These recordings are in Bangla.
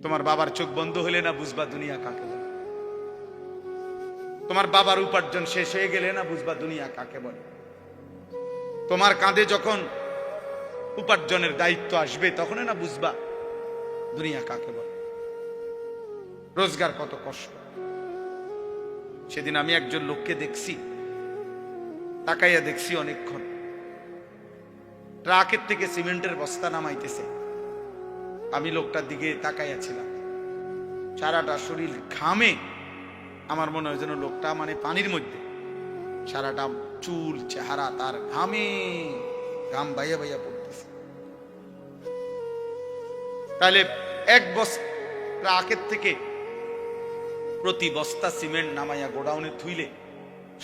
তোমার বাবার চোখ বন্ধ হলে না বুঝবা দুনিয়া কাকে বলে। তোমার বাবার উপার্জন শেষ হয়ে গেলে না বুঝবা দুনিয়া কাকে বলে। তোমার কাঁধে যখন উপার্জনের দায়িত্ব আসবে তখন না বুঝবা দুনিয়া কাকে বলে। রোজগার কত কষ্ট। সেদিন আমি একজন লোককে দেখছি, তাকাইয়া দেখছি অনেকক্ষণ, ট্রাকের থেকে সিমেন্টের বস্তা নামাইতেছে। আমি লোকটার দিকে তাকাইয়া ছিলাম, সারাটা শরীর ঘামে। আমার মনে হয় যেন লোকটা মানে পানির মধ্যে, সারাটা চুল চেহারা তার ঘামে, ঘাম বাইয়া বাইয়া পড়তেছে। তাহলে এক বস্তা ট্রাকের থেকে প্রতি বস্তা সিমেন্ট নামাইয়া গোডাউনে থুইলে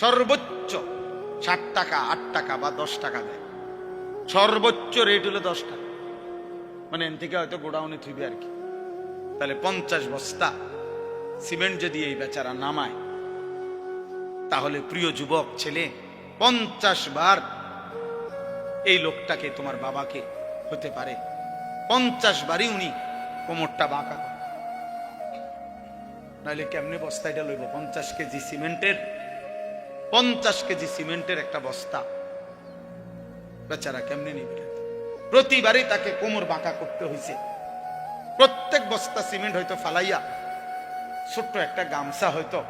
সর্বোচ্চ 60 টাকা, 8 টাকা বা 10 টাকা দেয়। সর্বোচ্চ রেট হলো 10 টাকা, মানে এন থেকে হয়তো গোডাউনে থুইবে আর কি। তাহলে 50 বস্তা সিমেন্ট যদি এই বেচারা নামায়, তাহলে প্রিয় যুবক ছেলে, 50 বার এই লোকটাকে, তোমার বাবাকে হতে পারে 50 বারই উনি কোমরটা বাঁকা করে। নাহলে কেমনে বস্তা এটা লইব? 50 কেজি সিমেন্টের, 50 কেজি সিমেন্টের একটা বস্তা বেচারা কেমনে নিবে? প্রতিবারই তাকে কোমর বাঁকা করতে হয়েছে। প্রত্যেক বস্তা সিমেন্ট হয়তো ফালাইয়া ছোট্ট একটা গামছা হয়তো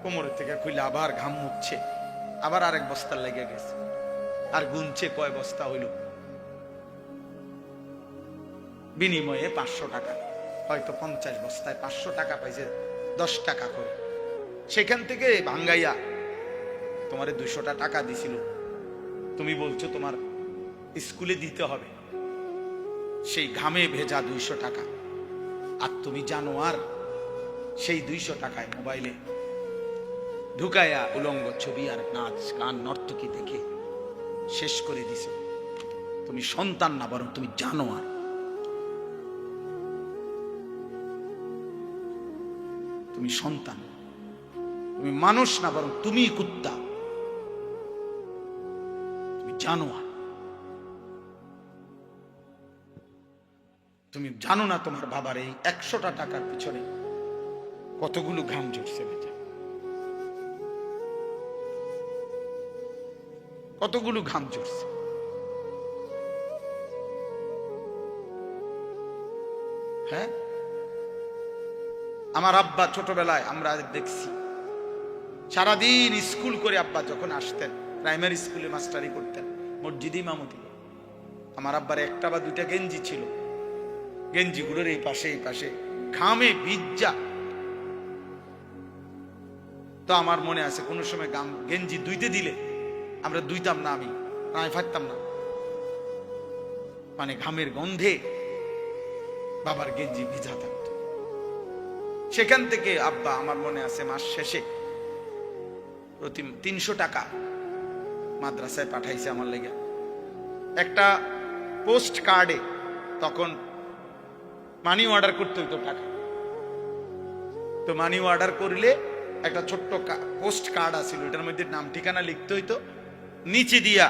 কোমরের থেকে খুলে আবার ঘাম মুছছে, আবার আরেক বস্তা লেগে গেছে, আর গুনছে কয় বস্তা হইল। বিনিময়ে 500 টাকা, হয়তো 50 বস্তায় 500 টাকা পাইছে, 10 টাকা করে। সেখান থেকে ভাঙ্গাইয়া তোমারে 200 টাকা দিছিল, তুমি বলছো তোমার স্কুলে দিতে হবে, সেই ঘামে ভেজা 200 টাকা। আর তুমি জানো আর সেই 200 টাকায় মোবাইলে ঢুকায়া উলঙ্গ ছবি আর নাচ গান নর্তকী দেখে শেষ করে দিছে। তুমি সন্তান না, বরং তুমি জানো আর। তুমি সন্তান, তুমি মানুষ না, বরং তুমি কুত্তা, তুমি জানো আর। তুমি জানো না তোমার বাবার এই 100টা টাকার পিছনে কতগুলো ঘাম ঝরছে বেটা, কতগুলো ঘাম ঝরছে। হ্যাঁ, আমার আব্বা ছোটবেলায় আমরা দেখছি সারাদিন স্কুল করে আব্বা যখন আসতেন, প্রাইমারি স্কুলে মাস্টারি করতেন, মসজিদে ইমামতি। আমার আব্বার একটা বা দুইটা গেঞ্জি ছিল, গেঞ্জিগুলোর এই পাশে এই পাশে ঘামে ভিজা। তো আমার মনে আছে কোন সময় গেঞ্জি ধুইতে দিলে আমরা ধুইতাম না, আমি ফাটতাম না, মানে ঘামের গন্ধে বাবার গেঞ্জি ভিজা থাকতো। সেখান থেকে আব্বা, আমার মনে আছে, মাস শেষে প্রতি 300 টাকা মাদ্রাসায় পাঠাইছে আমার লেগে। একটা পোস্ট কার্ডে তখন মানি অর্ডার করতে হইতো টাকা, তো মানি অর্ডার করলে একটা ছোট্ট পোস্ট কার্ড আছিল, এটার মধ্যে নাম ঠিকানা লিখতে হইতো, নিচে দিয়া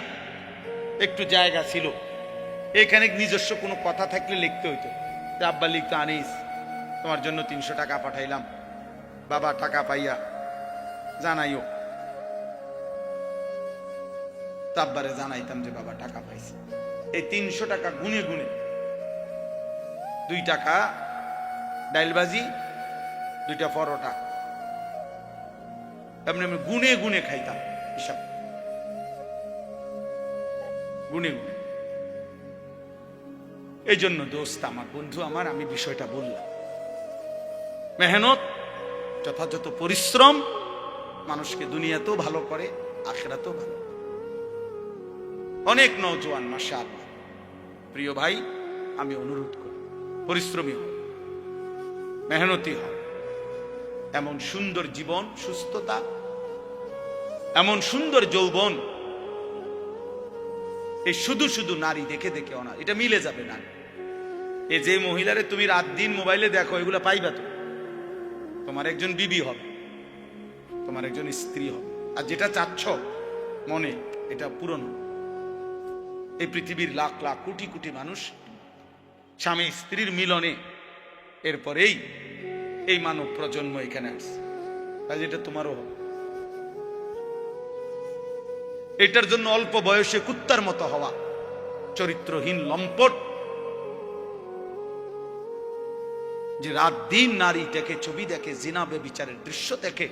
একটু জায়গা ছিল, এখানে নিজস্ব কোনো কথা থাকলে লিখতে হইতো। আব্বা লিখতো, আনিস তোমার জন্য 300 টাকা পাঠাইলাম, বাবা টাকা পাইয়া জানাইও। তো আব্বারে জানাইতাম যে বাবা টাকা পাইছে। এই 300 টাকা গুনে গুনে 2 টাকা ডাইলবাজি, 2টা পরোটা, এমনি এমনি গুনে গুনে খাইতাম, হিসাব গুনে গুনে। এই জন্য দোস্ত আমার, বন্ধু আমার, আমি বিষয়টা বললাম, মেহনত, যথাযথ পরিশ্রম মানুষকে দুনিয়াতেও ভালো করে, আখিরাতেও ভালো। অনেক নওজোয়ান মাশাআল্লাহ, প্রিয় ভাই, আমি অনুরোধ করি পরিশ্রমী হও, মেহনতি হও। এমন সুন্দর জীবন, সুস্থতা, এমন সুন্দর যৌবন, এই শুধু শুধু নারী দেখে দেখে না, এটা মিলে যাবে না। এই যে মহিলারে তুমি রাত দিন মোবাইলে দেখো, এগুলা পাইবা তো, তোমার একজন বিবি হবে, তোমার একজন স্ত্রী হবে। আর যেটা চাচ্ছ মনে, এটা পূরণ হবে। এই পৃথিবীর লাখ লাখ কোটি কোটি মানুষ স্বামী স্ত্রীর মিলনে এরপরেই এই মানব প্রজন্ম এখানে আসছে। কাজে এটা তোমারও হবে। এটার জন্য অল্প বয়সে কুত্তার মতো হওয়া, চরিত্রহীন লম্পট, যে রাত দিন নারীটাকে ছবি দেখে, জিনা ব্যভিচারের দৃশ্য দেখে,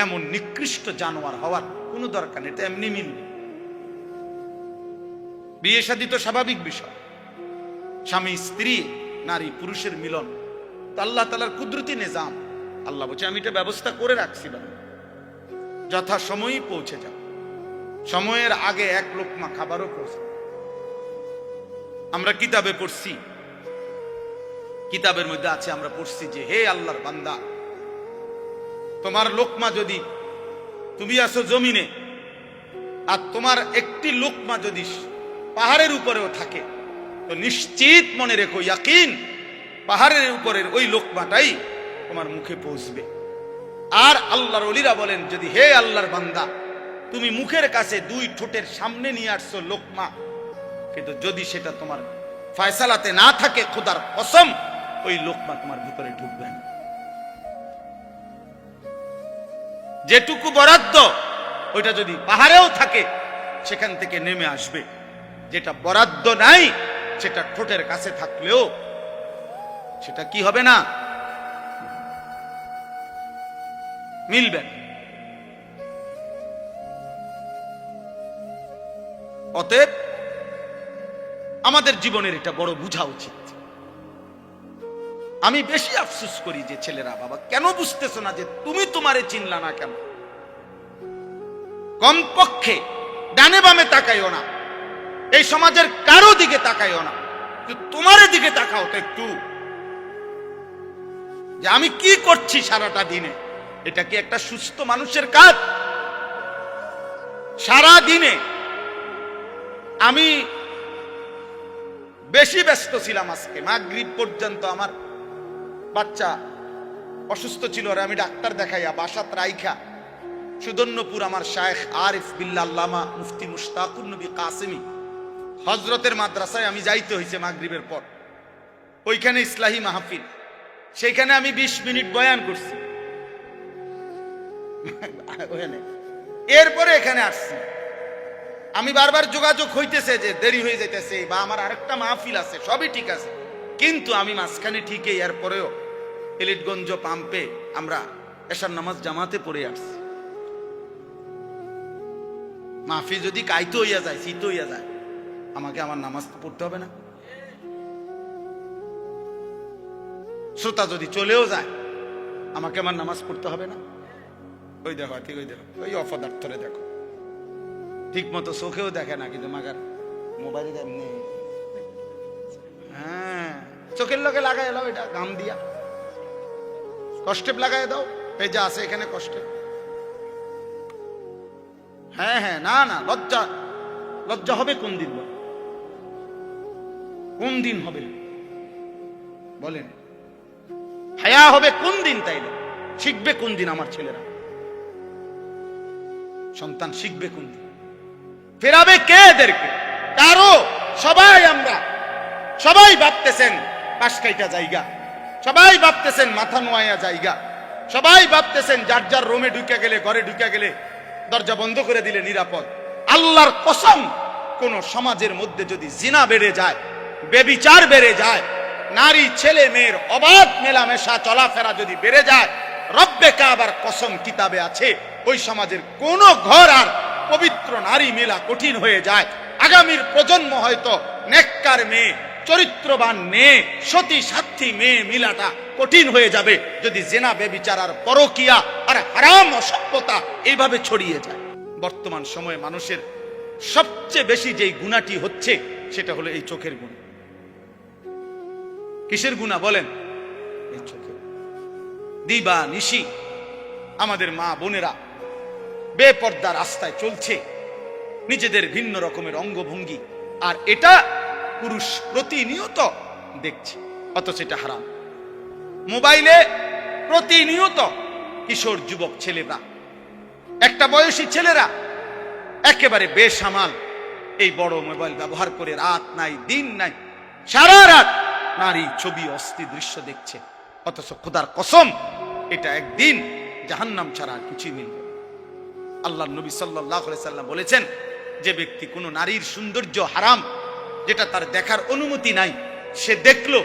এমন নিকৃষ্ট জানোয়ার হওয়ার কোনো দরকার নেই। এটা এমনি মিলবে। বিয়ে শাদী তো স্বাভাবিক বিষয়, স্বামী স্ত্রী, নারী পুরুষের মিলন, তো আল্লাহ তাআলার কুদরতি নিজাম। আল্লাহ বলছে আমি এটা ব্যবস্থা করে রাখছি, যথা সময়ই পৌঁছে যাও। সময়ের আগে এক লোকমা খাবারও পৌঁছে। আমরা কিতাবে পড়ছি, কিতাবের মধ্যে আছে, আমরা পড়ছি যে হে আল্লাহর বান্দা, তোমার লোকমা যদি, তুমি আসো জমিনে, আর তোমার একটি লোকমা যদি পাহাড়ের উপরেও থাকে, তো নিশ্চিত মনে রেখো, ইয়াকিন, পাহাড়ের উপরের ওই লোকমাটাই তোমার মুখে পৌঁছবে। আর আল্লাহর ওলিরা বলেন, যদি হে আল্লাহর বান্দা, তুমি মুখের কাছে দুই ঠোঁটের সামনে নিয়ে আসছো লোকমা, কিন্তু যদি সেটা তোমার ফয়সালাতে না থাকে, খোদার কসম ওই লোকমা তোমার ভিতরে ঢুকবে না। যেটুকু বরাদ্দ ওইটা যদি পাহাড়েও থাকে, সেখান থেকে নেমে আসবে। যেটা বরাদ্দ নাই, সেটা ঠোঁটের কাছে থাকলেও সেটা কি হবে না, মিলবে। অতএব আমাদের জীবনের এটা বড় বুঝা উচিত। আমি বেশি আফসোস করি যে ছেলেরা, বাবা কেন বুঝতেছো না যে তুমি তোমারে চিনলা না কেন? কমপক্ষে ডানে বামে তাকাইও না, এই সমাজের কারো দিকে তাকাইও না, তোমার দিকে তাকাও তো একটু, যে আমি কি করছি সারাটা দিনে। এটা কি একটা সুস্থ মানুষের কাজ? সারা দিনে আমি বেশি ব্যস্ত ছিলাম। আজকে মাগরিব পর্যন্ত আমার বাচ্চা অসুস্থ ছিল, আর আমি ডাক্তার দেখাইয়া বাসাত রাইখা সুদর্ণপুর আমার শায়েখ আরিফ বিল্লাহ আল্লামা মুফতি মুশতাকুর নবী কাসেমি হযরতের মাদ্রাসায় আমি যাইতে হয়েছে মাগরিবের পর। ওইখানে ইসলাহি মাহফিল, সেইখানে আমি 20 মিনিট বয়ান করছি। এরপরে এখানে আসছি। আমি বারবার যোগাযোগ হইতেছে যে দেরি হয়ে যাইতেছে, বা আমার আরেকটা মাহফিল আছে, সবই ঠিক আছে, কিন্তু আমি মাঝখানে ঠিকই এরপরেও এলিটগঞ্জ পাম্পে আমরা এশার নামাজ জামাতে পড়ে আসছি। মাহফিল যদি কাইতে হইয়া যায়, শীত হইয়া যায়, আমাকে আমার নামাজ পড়তে হবে না? শ্রোতা যদি চলেও যায়, আমাকে আমার নামাজ পড়তে হবে না? ওই দেখো, ঠিক ওই দেখো, ওই অপদার্থরে দেখো, ঠিক মতো চোখেও দেখে না, কিন্তু মাগার মোবাইলে এমনি, হ্যাঁ, চোখের লগে লাগাই এলাও, এটা গাম দিয়া কষ্টে লাগাই দাও, এই যে আছে এখানে কষ্টে। হ্যাঁ হ্যাঁ, না না, লজ্জা, লজ্জা হবে কোন দিন? কোন দিন হবে বলেন? হায়া হবে কোন দিন? তাইলে শিখবে কোন দিন আমার ছেলেরা? সন্তান শিখবে কোন দিন? ফেরাবে কে এদেরকে? কারো। সবাই আমরা, সবাই ভাবতেছেন পাশ কাইটা জায়গা, সবাই ভাবতেছেন মাথা নোয়া জায়গা, সবাই ভাবতেছেন যার যার রুমে ঢুকে গেলে, ঘরে ঢুকে গেলে দরজা বন্ধ করে দিলে নিরাপদ। আল্লাহর কসম, কোন সমাজের মধ্যে যদি জিনা বেড়ে যায়, বেবিচার বেড়ে যায়, নারী ছেলে মেয়ের অবাধ মেলামেশা চলাফেরা যদি বেড়ে যায়, রব্বে কাবার কসম কিতাবে আছে, ওই সমাজের কোন ঘর আর পবিত্র নারী মেলা কঠিন হয়ে যায়। আগামীর প্রজন্ম হয়তো নেককার মেয়ে, চরিত্রবান মেয়ে, সতী সাথী মেয়ে মিলাটা কঠিন হয়ে যাবে যদি জেনা বেবিচার আর পরকিয়া আর হারাম অসভ্যতা এইভাবে ছড়িয়ে যায়। বর্তমান সময়ে মানুষের সবচেয়ে বেশি যেই গুনাহটি হচ্ছে, সেটা হলো এই চোখের গুনাহ। কিসের গুনাহ বলেন? এই চোখের। দিবা নিশি আমাদের মা বোনেরা বেপর্দা রাস্তায় চলছে, নিজেদের ভিন্ন রকমের অঙ্গভঙ্গি, আর এটা পুরুষ প্রতিনিয়ত দেখছে, অথচ এটা হারাম। মোবাইলে প্রতিনিয়ত কিশোর যুবক ছেলেরা, একটা বয়সী ছেলেরা একেবারে বেসামাল এই বড় মোবাইল ব্যবহার করে রাত নাই দিন নাই সারা রাত নারী ছবি অস্থি দৃশ্য দেখছে। অথচ খোদার কসম এটা একদিন জাহান্নাম ছাড়া আর কিছুই মিলবে। আল্লাহ নবী সাল্লাল্লাহু আলাইহি সাল্লাম বলেছেন, যে ব্যক্তি কোনো নারীর সৌন্দর্য হারাম, যেটা তার দেখার অনুমতি নাই, সে দেখলো,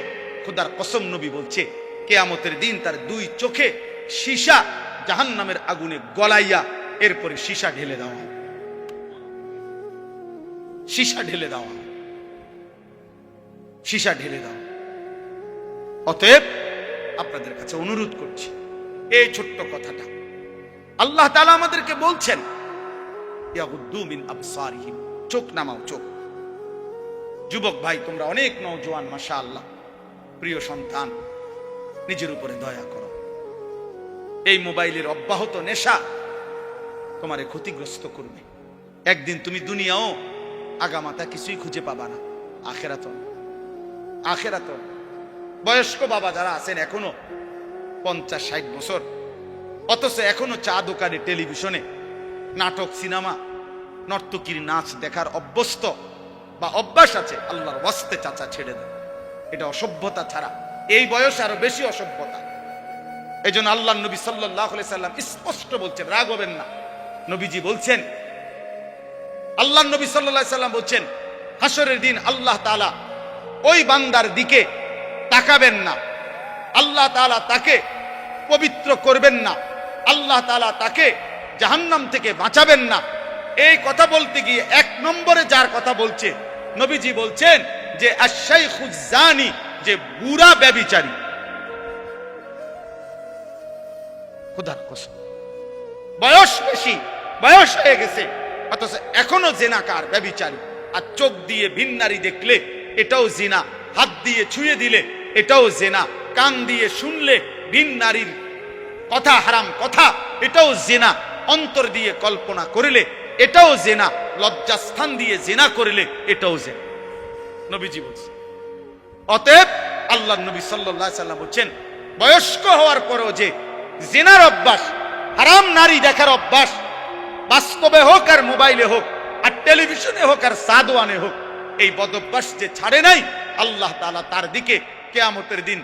খোদার কসম নবী বলছে কিয়ামতের দিন তার দুই চোখে সীসা জাহান্নামের আগুনে গলাইয়া এরপরে সীসা ঢেলে দেওয়া হবে। সীসা ঢেলে দেওয়া হবে, সীসা ঢেলে দেওয়া। অতএব আপনাদের কাছে অনুরোধ করছি, এই ছোট্ট কথাটা আল্লাহ তাআলা আমাদেরকে বলছেন, ইয়াগুদ্দু মিন আবসারিহিম, চোখ নামাও, চোখ। যুবক ভাই, তোমরা অনেক নওজোয়ান, মাশাআল্লাহ, প্রিয় সন্তান, নিজের উপরে দয়া করো। এই মোবাইলের অব্যাহত নেশা তোমারে ক্ষতিগ্রস্ত করবে। একদিন তুমি দুনিয়াও আগামাতা কিছুই খুঁজে পাবা না, আখেরাত। আখেরাত বয়স্ক বাবা যারা আছেন এখনো 50-60 বছর, অথচ এখনো চা দোকানে, টেলিভিশনে নাটক, সিনেমা, নর্তকীর নাচ দেখার অভ্যস্ত বা অভ্যাস আছে, আল্লাহর ওয়াস্তে চাচা ছেড়ে দেন। এটা অসভ্যতা ছাড়া এই বয়সে আরো বেশি অসভ্যতা। এই জন্য আল্লাহ নবী সাল্লাল্লাহু আলাইহি সাল্লাম স্পষ্ট বলছেন, রাগ হবেন না, নবীজি বলছেন, আল্লাহ নবী সাল্লাল্লাহু আলাইহি সাল্লাম বলছেন, হাসরের দিন আল্লাহ তাআলা ওই বান্দার দিকে তাকাবেন না, আল্লাহ তাআলা তাকে পবিত্র করবেন না, আল্লাহ তাআলা তাকে জাহান্নাম থেকে বাঁচাবেন না। এই কথা বলতে গিয়ে 1 নম্বরে যার কথা বলছে, নবীজি বলছেন যে আশ-শাইখুজ জানি, যে বুড়া ব্যভিচারী। খোদার কসম, বয়স বেশি, বয়স হয়ে গেছে, অথচ এখনো জিনাকার, ব্যভিচারী। আর চোখ দিয়ে ভিন নারী দেখলে এটাও জিনা, হাত দিয়ে ছুঁয়ে দিলে এটাও জিনা, কান দিয়ে শুনলে ভিন নারীর কথা, হারাম কথা, এটাও জিনা, অন্তর দিয়ে কল্পনা করলে এটাও জিনা, লজ্জাস্থান দিয়ে জিনা করলে এটাও জিনা, নবীজি বলছেন। অতএব আল্লাহ নবী সাল্লাল্লাহু আলাইহি সাল্লাম বলছেন, বয়স্ক হওয়ার পরেও যে জিনার অভ্যাস, হারাম নারী দেখার অভ্যাস, বাস্তবে হোক আর মোবাইলে হোক আর টেলিভিশনে হোক আর সাদওয়ানে হোক, এই বদ অভ্যাস যে ছাড়ে নাই, আল্লাহ তাআলা তার দিকে কিয়ামতের দিন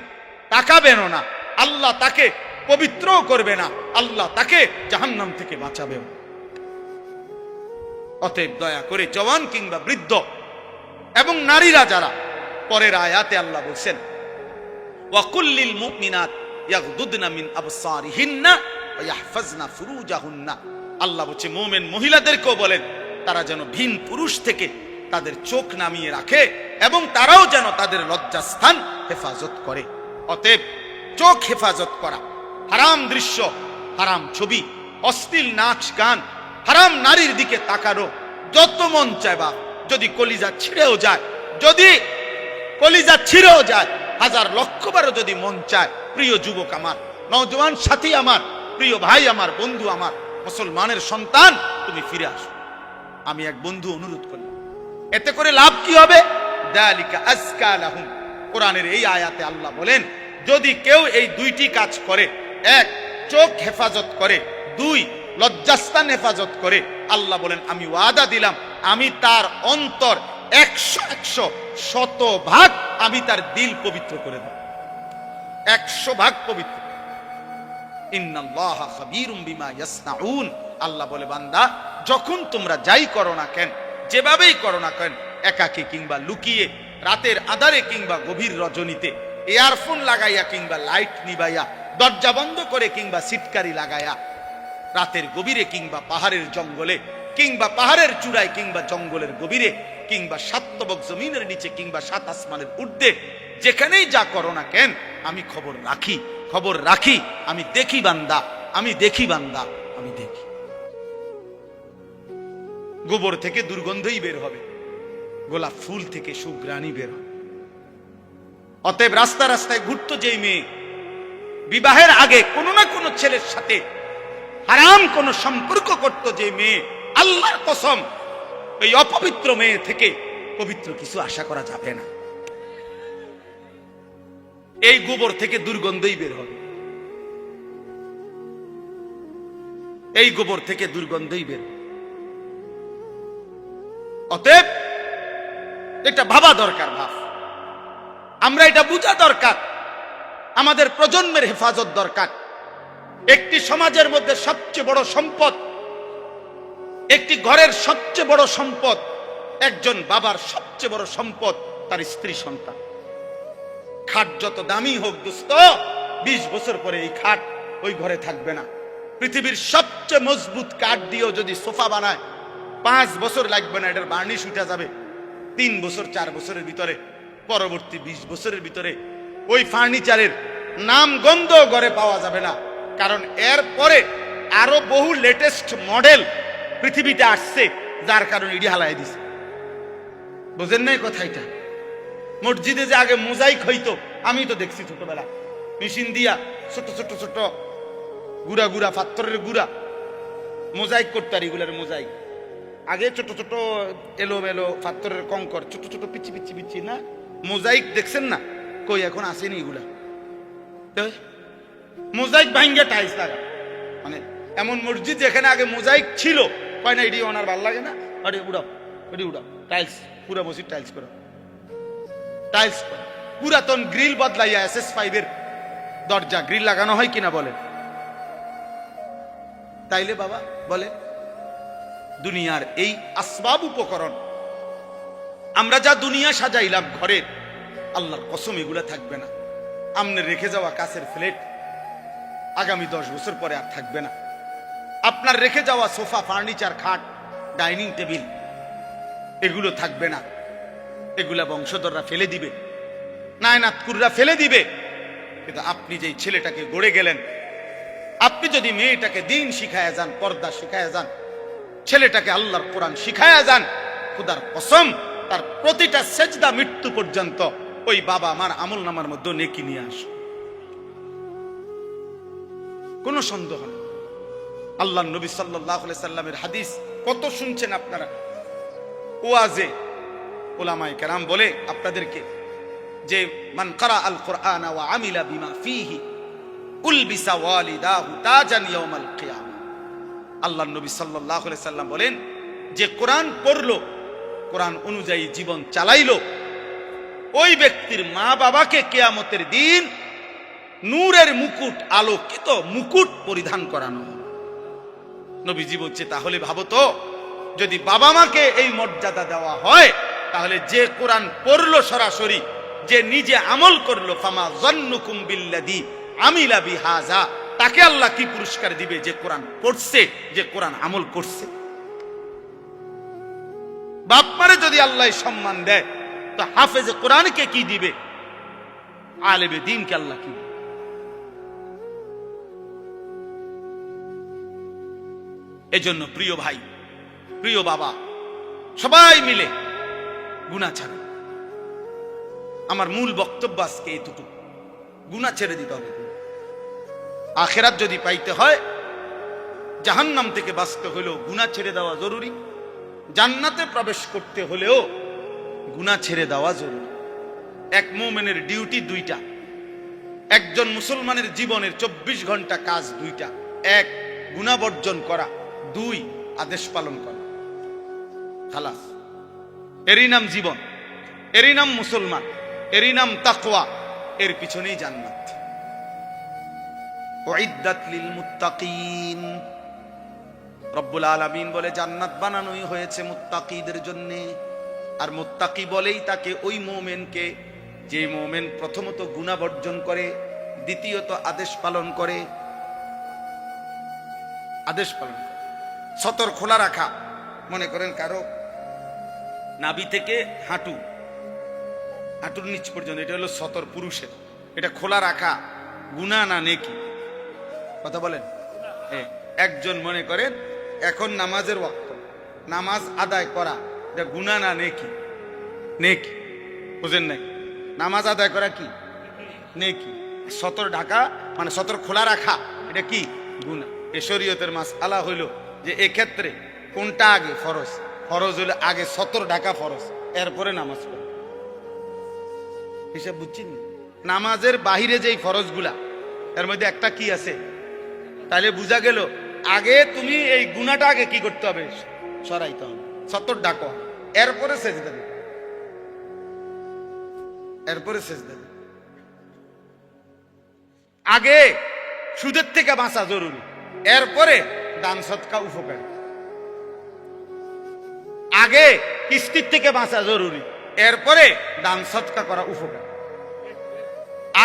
তাকাবেন না, আল্লাহ তাকে পবিত্রও করবে না, আল্লাহ তাকে জাহান্নাম থেকে বাঁচাবে। অতএব দয়া করে জওয়ান কিংবা বৃদ্ধ এবং নারীরা যারা, পরের আয়াতে আল্লাহ বলছেন, ওয়া কুল্লিল মুমিনাত ইয়াগদুদনা মিন আবসারিহিন্না ওয়া ইয়াহফাজনা ফুরুজাহুন্না। আল্লাহ বলছে মুমিন মহিলাদেরকেও বলেন তারা যেন ভিন পুরুষ থেকে তাদের চোখ নামিয়ে রাখে এবং তারাও যেন তাদের লজ্জাস্থান হেফাজত করে। অতএব চোখ হেফাজত করা, হারাম দৃশ্য, হারাম ছবি, অশ্লীল নাচ গান, হারাম নারীর দিকে তাকানো যত মন চায়, বা যদি কলিজা ছিঁড়েও যায়, যদি কলিজা ছিঁড়েও যায়, 1000 লক্ষ বারও যদি মন চায়, প্রিয় যুবক আমার, নওজোয়ান সাথী আমার, প্রিয় ভাই আমার, বন্ধু আমার, মুসলমানের সন্তান, তুমি ফিরে আসো। আমি এক বন্ধু অনুরোধ করলাম, এতে করে লাভ কি হবে? যালিকা আজকা লাহুম। কোরআনের এই আয়াতে আল্লাহ বলেন, যদি কেউ এই 2টি কাজ করে, 1 চোখ হেফাজত করে, 2 লজ্জাস্থান হেফাজত করে, আল্লাহ বলেন আমি ওয়াদা দিলাম, আমি তার অন্তর 100 100% আমি তার দিল পবিত্র করে দেব, 100% পবিত্র। ইন্নাল্লাহা খাবীরুম বিমা ইয়াসনাউন। আল্লাহ বলে, বান্দা যখন তোমরা যাই করো না কেন, যেভাবেই করো না কেন, একাকী কিংবা লুকিয়ে, রাতের আধারে কিংবা গভীর রজনীতে, ইয়ারফোন লাগাইয়া কিংবা লাইট নিবাইয়া, দরজা বন্ধ করে কিংবা সিটকারি লাগাইয়া, রাতের গভীরে কিংবা পাহাড়ের জঙ্গলে কিংবা পাহাড়ের চূড়ায় কিংবা জঙ্গলের গভীরে কিংবা 7 তবক জমিনের নিচে কিংবা 7 আসমানের ঊর্ধ্বে, যেখানেই যা করো না কেন, আমি খবর রাখি, খবর রাখি, আমি দেখি বান্দা, আমি দেখি বান্দা, আমি দেখি। গোবর থেকে দুর্গন্ধই বের হবে, গোলাপ ফুল থেকে সুঘ্রাণই বের হবে। অতএব রাস্তা রাস্তায় ঘুরতো যেই মেয়ে, বিবাহের আগে কোনো না কোনো ছেলের সাথে হারাম কোন সম্পর্ক করত যে মেয়ে, আল্লাহর কসম এই অপবিত্র মেয়ে থেকে পবিত্র কিছু আশা করা যাবে না। এই গোবর থেকে দুর্গন্ধই বের হবে, এই গোবর থেকে দুর্গন্ধই বের হবে। অতএব এটা ভাবা দরকার, ভাব, আমরা এটা বোঝা দরকার আমাদের প্রজন্মের হেফাজত দরকার। একটি সমাজের মধ্যে সবচেয়ে বড় সম্পদ, একটি ঘরের সবচেয়ে বড় সম্পদ, একজন বাবার সবচেয়ে বড় সম্পদ তার স্ত্রী সন্তান। খাট যত দামি হোক দোস্ত, 20 বছর পরে এই খাট ওই ঘরে থাকবে না। পৃথিবীর সবচেয়ে মজবুত কাঠ দিয়েও যদি সোফা বানায় 5 বছর লাগবে না, এটার বার্নিশ উঠে যাবে 3 বছর 4 বছরের ভিতরে। পরবর্তী 20 বছরের ভিতরে ওই ফার্নিচারের নাম গন্ধ ঘরে পাওয়া যাবে না, কারণ এর পরে আরো বহু লেটেস্ট মডেল পৃথিবীতে আসছে, যার কারণে ইডি হালাই দিছে। বুঝেন নাই কথা? এটা মসজিদে যে আগে মোজাইক হইতো, আমি তো দেখছি ছোটবেলা মেশিন দিয়া ছোট ছোট ছোট গুড়া গুড়া পাথরের গুড়া মোজাইক করতে, আর এগুলার মোজাইক আগে ছোট ছোট এলো মেলো পাথরের কঙ্কর, ছোট ছোট পিচি পিচি পিচি না মোজাইক দেখছেন না? কই এখন আসেনি এগুলা। মোজাইক ভাঙ্গে টাইলস লাগা, মানে এমন মসজিদ যেখানে আগে মোজাইক ছিল, কয় না এটি ওনার ভাল লাগে না, আরে উড়াও এটি উড়াও, টাইলস পুরা মসজিদ টাইলস করো, টাইলস করো। পুরাতন গ্রিল বদলাইয়া SS5 এর দরজা গ্রিল লাগানো হয় কিনা বলেন? তাইলে বাবা বলে দুনিয়ার এই আসবাব উপকরণ আমরা যা দুনিয়া সাজাইলাম ঘরের, আল্লাহর কসম এগুলা থাকবে না। আমনের রেখে যাওয়া কাছের ফ্লেট আগামী 10 বছর পরে আর থাকবে না। আপনার রেখে যাওয়া সোফা, ফার্নিচার, খাট, ডাইনিং টেবিল এগুলো থাকবে না। এগুলা বংশধররা ফেলে দিবে, নায়নাতকুররা ফেলে দিবে। কিন্তু আপনি যেই ছেলেটাকে গড়ে গেলেন, আপনি যদি মেয়েটাকে দিন শিখায়া যান, পর্দা শিখায়া যান, ছেলেটাকে আল্লাহর কোরআন শিখায়া যান, খুদার কসম তার প্রতিটা সেজদা মৃত্যু পর্যন্ত ওই বাবা মার আমল নামার মধ্যে নেকি নিয়ে আস, কোন সন্দেহ নেই। আল্লাহ নবী সাল্লাল্লাহু আলাইহি সাল্লামের হাদিস কত শুনছেন আপনারা। ওয়াজে উলামায়ে কেরাম বলে আপনাদেরকে যে মান ক্বারা আল কুরআন ওয়া আমিলা বিমা ফীহি উলবিসা ওয়ালিদাহু তাজান ইয়াউমাল কিয়ামা। আল্লাহ নবী সাল্লাল্লাহু আলাইহি সাল্লাম বলেন, যে কোরআন পড়লো, কোরআন অনুযায়ী জীবন চালাইলো, ওই ব্যক্তির মা বাবাকে কিয়ামতের দিন নূরের মুকুট, আলোকিত মুকুট পরিধান করানো হবে। নবীজি বলছে, তাহলে ভাবো তো, যদি বাবা মাকে এই মর্যাদা দেওয়া হয়, তাহলে যে কোরআন পড়লো সরাসরি, যে নিজে আমল করলো, ফামা যান্নুকুম বিল্লাযী আমিলা বিহাযা, তাকে আল্লাহ কি পুরস্কার দিবে? যে কোরআন পড়ছে, যে কোরআন আমল করছে। বাপ মারে যদি আল্লাহ সম্মান দেয়, তো হাফেজে কোরআনকে কি দিবে? আলেমে দ্বীনকে আল্লাহ কি দিবে? এজন্য প্রিয় ভাই, প্রিয় বাবা, সবাই মিলে গুনাহ ছাড়েন। আমার মূল বক্তব্য আজকে এতটুকু, গুনাহ ছেড়ে দিতে হবে। আখিরাত যদি পাইতে হয়, জাহান্নাম থেকে বাঁচতে হলেও গুনাহ ছেড়ে দেওয়া জরুরি, জান্নাতে প্রবেশ করতে হলেও গুনাহ ছেড়ে দেওয়া জরুরি। এক মুমিনের ডিউটি 2টা। একজন মুসলমানের জীবনের 24 ঘন্টা কাজ 2টা। 1 গুনাহ বর্জন করা, 2 আদেশ পালন করা। খালাস। এরই নাম জীবন, এরই নাম মুসলমান, এরই নাম তাকওয়া, এর পিছনেই জান্নাত। উইদ্দাত লিল মুত্তাকিন, রব্বুল আলামিন বলে জান্নাত বানানোই হয়েছে মুত্তাকিদের জন্য। আর মুত্তাকি বলেই তাকে ওই মুমিনকে, যে মুমিন প্রথমত গুনাহ বর্জন করে, দ্বিতীয়ত আদেশ পালন করে। আদেশ পালন করে, সতর খোলা রাখা। মনে করেন কারো নাভি থেকে হাঁটুর নিচ পর্যন্ত, এটা হলো সতর পুরুষের, এটা খোলা রাখা গুনাহ না নেকি? কথা বলেন। একজন মনে করেন এখন নামাজের ওয়াক্ত, নামাজ আদায় করা এটা গুনাহ না নেকি? নেকি। বুঝেন নাই? নামাজ আদায় করা কি নেকি, সতর ঢাকা মানে সতর খোলা রাখা এটা কি? গুনাহ। এ শরীয়তের মাসআলা হইল যে এক্ষেত্রে কোনটা আগে ফরজ? ফরজ হইলে আগে সতর ঢাকা ফরজ, এরপরে নামাজ পড়া। হিসাব বুঝছেন? নামাজের বাহিরে যেই ফরজগুলা, এর মধ্যে একটা কি আছে? তাহলে বুঝা গেল আগে তুমি এই গুনাহটা আগে কি করতে হবে? সরাইতে হবে, সতর ঢাকা, এরপরে সেজদা দিতে, এরপরে সেজদা দিতে। আগে সুদের থেকে বাঁচা জরুরি, এরপরে দান সদকা উপকারী। আগে কিস্তির থেকে বাঁচা জরুরি, এরপরে দান সদকা করা উপকারী।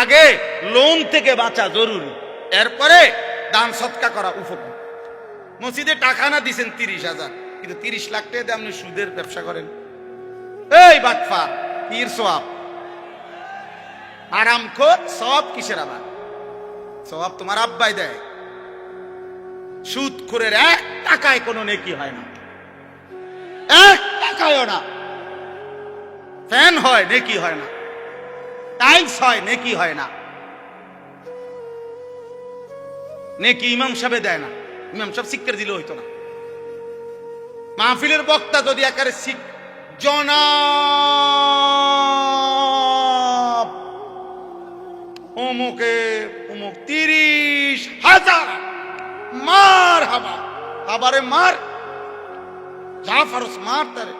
আগে লোন থেকে বাঁচা জরুরি, এরপরে দান সদকা করা উপকারী। মসজিদে টাকা না দিছেন 30,000, কিন্তু 30 লাখ টাকা দিয়ে আপনি সুদের ব্যবসা করেন। এই বাটফার, পীর সওয়াব আরাম খোদ, সওয়াব কিসের? আবার সওয়াব তোমার আব্বাই দেয়। সুদ করে 1 টাকায় কোনো নেকি হয় না, 1 টাকায়ও না। ফ্যান হয় নেকি হয় না, টাইলস হয় নেকি হয় না। নেকি ইমাম সাহেব দেয় না, ইমাম সাহেব শিক্ষা দিলে হইতো না। মাহফিলের বক্তা যদি একারে জনাব অমুকে অমুক 30,000 মার হাবা, আবারে মার, যা ফারস মার, তারে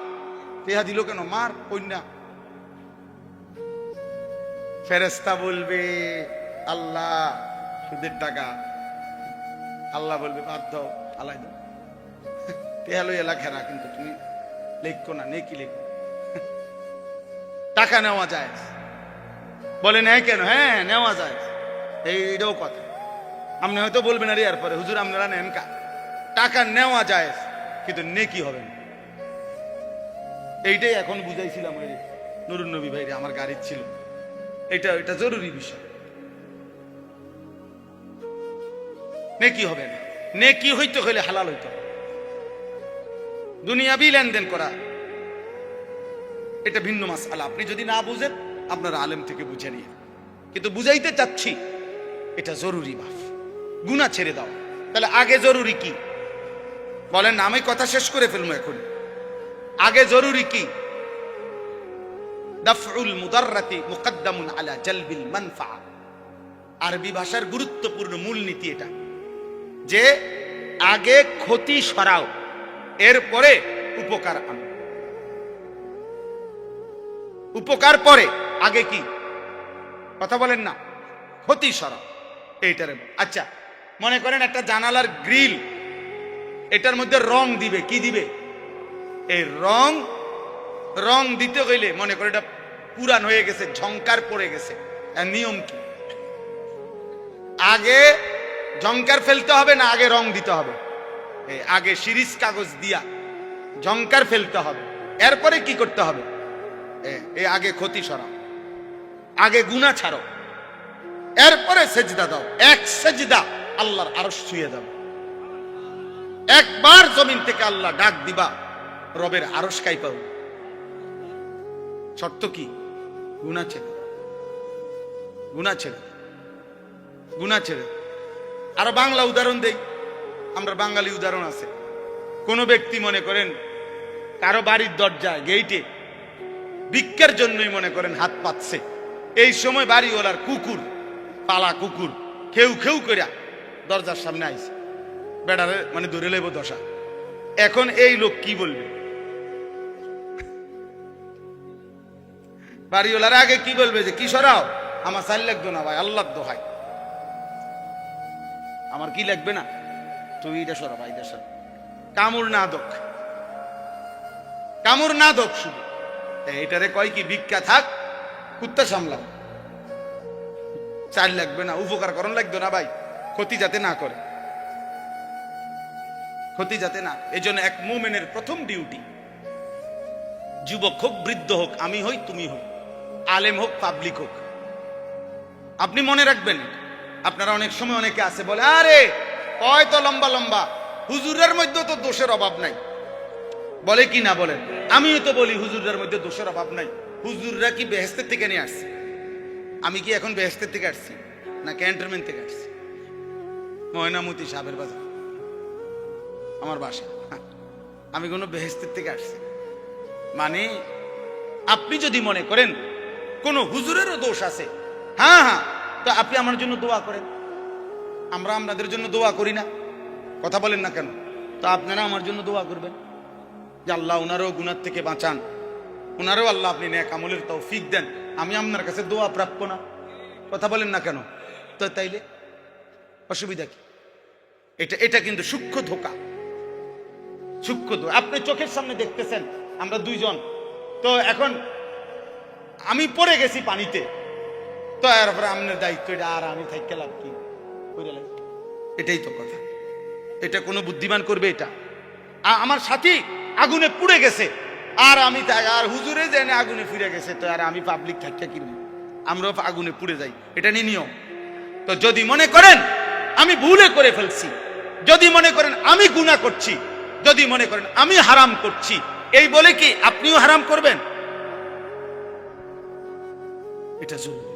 টেহা দিল কেন, মার কন্যা। ফেরেশতা বলবে আল্লাহ সুদের টাকা, আল্লাহ বলবে বাদ দাও, আলাই দাও, টেহা লই এলা খেরা, কিন্তু তুমি লেখো না, নেকি লেখো। টাকা নেওয়া যায়, বলে নেয় কেন? হ্যাঁ নেওয়া যায়, এইটাও কথা। আপনি হয়তো বলবেন আরে এরপরে হুজুর আপনারা নেন কা, টাকা নেওয়া যায় কিন্তু নেকি হবে না। এইটাই এখন বুঝাইছিলাম ওই নুরুন নবী ভাইরে, আমার গাড়ির ছিল। এটা জরুরি বিষয়। নেকি হবে না, নেকি হইতে হইলে হালাল হইতে হবে। দুনিয়াবি লেনদেন করা এটা ভিন্ন মাসআলা। আপনি যদি না বুঝেন আপনার আলেম থেকে বুঝে নিয়ে, কিন্তু বুঝাইতে চাচ্ছি এটা জরুরি। মাফ গুনাহ ছেড়ে দাও। তাহলে আগে জরুরি কি বলেন না? আমি কথা শেষ করে ফেলবো এখন। আগে জরুরি কি? দাফউল মুদাররাতি মুকদ্দামুন আলা জালবিল মানফা। আরবি ভাষার গুরুত্বপূর্ণ মূলনীতি এটা, যে আগে ক্ষতি সরাও, এরপরে উপকার আনো। উপকার পরে, আগে কি? কথা বলেন না, ক্ষতি সরাও এইটারে। আচ্ছা মনে করেন একটা জানালার গ্রিল, এটার মধ্যে রং দিবে, কি দিবে? এই রং দিতে গেলে মনে করে এটা পুরান হয়ে গেছে, ঝংকার পড়ে গেছে, নিয়ম কি? আগে ঝংকার ফেলতে হবে না আগে রং দিতে হবে? আগে শিরিষ কাগজ দিয়া ঝংকার ফেলতে হবে, এরপরে কি করতে হবে? আগে ক্ষতি সরাও, আগে গুনাহ ছাড়ো, এরপরে সেজদা দাও। এক সেজদা আল্লাহর আরশ ছুঁয়ে যাবে। একবার জমিন থেকে আল্লাহ ডাক দিবা, রবের আরশ কাঁইপা উঠবে। শর্ত কি? গুনাহ ছেড়ে, গুনাহ ছেড়ে, গুনাহ ছেড়ে। আরো বাংলা উদাহরণ দেই, আমরা বাঙালি উদাহরণ আছে। কোন ব্যক্তি মনে করেন কারো বাড়ির দরজায় গেইটে ভিক্ষার জন্যই মনে করেন হাত পাতছে, এই সময় বাড়িওয়ালার কুকুর, পালা কুকুর খেউ খেউ কইরা দরজার সামনে আইছে, বেড়ারে মানে ধরে লেব দশা। এখন এই লোক কি বলবে? বাড়িওয়ালার আগে কি বলবে? যে কি সরাও, আমার চাল লাগতো না ভাই, আল্লাহর দোহাই, আমার কি লাগবে না, তুই এটা সরা ভাই, এটা সরা। কামড় না দোক, কামড় না দোক শুধু। এইটারে কয় কি? ভিক্ষা থাক, কুত্তা সামলাও। চাল লাগবে না, উপকার করণ লাগতো না ভাই, ক্ষতি যাতে না করে, ক্ষতি যাতে না। এই জন্য এক মুমিনের প্রথম ডিউটি, যুবক হোক বৃদ্ধ হোক, আমি হই তুমি হই, আলেম হোক পাবলিক হোক, আপনি মনে রাখবেন। আপনারা অনেক সময় অনেকে আছে বলে আরে কয় তো লম্বা লম্বা, হুজুরের মধ্যে তো দোষের অভাব নাই, বলে কি না বলেন? আমিও তো বলি হুজুরের মধ্যে দোষের অভাব নাই। হুজুররা কি বেহেশতের থেকে নিয়ে আসছে? আমি কি এখন বেহেশতের থেকে আসছি না ক্যান্টনমেন্ট থেকে আসছি? ময়নামতি সাহেবের বাজার আমার বাসা, আমি কোনো বেহেশতের থেকে আসছি? মানে আপনি যদি মনে করেন কোন হুজুরেরও দোষ আছে, হ্যাঁ হ্যাঁ, তো আপনি আমার জন্য দোয়া করেন। আমরা আপনাদের জন্য দোয়া করি না? কথা বলেন না কেন? তো আপনারা আমার জন্য দোয়া করবেন যে আল্লাহ ওনারও গুনাহ থেকে বাঁচান, ওনারও আল্লাহ আপনি নেক আমলের তৌফিক দেন। আমি আপনার কাছে দোয়া প্রাপ্য না? কথা বলেন না কেন? তো তাইলে অসুবিধা কি? এটা কিন্তু সূক্ষ্ম ধোঁকা, সূক্ষ্ম ধোঁকা। আপনি চোখের সামনে দেখতেছেন আমরা দুইজন, তো এখন আমি পড়ে গেছি পানিতে, তো এরপরে আপনার দায়িত্ব, এটা আর আমি থাকি লাভ কি? এটাই তো কথা। এটা কোনো বুদ্ধিমান করবে? এটা আমার সাথী আগুনে পুড়ে গেছে, আর আমি আর হুজুরে জেনে আগুনে ফিরে গেছে, তো আর আমি পাবলিক থাকি কিনবো, আমরাও আগুনে পুড়ে যাই, এটা নিয়ম। তো যদি মনে করেন আমি ভুলে করে ফেলছি, যদি মনে করেন আমি গুনাহ করছি, যদি মনে করেন আমি হারাম করছি, এই বলে কি আপনিও হারাম করবেন? এটা জরুরি।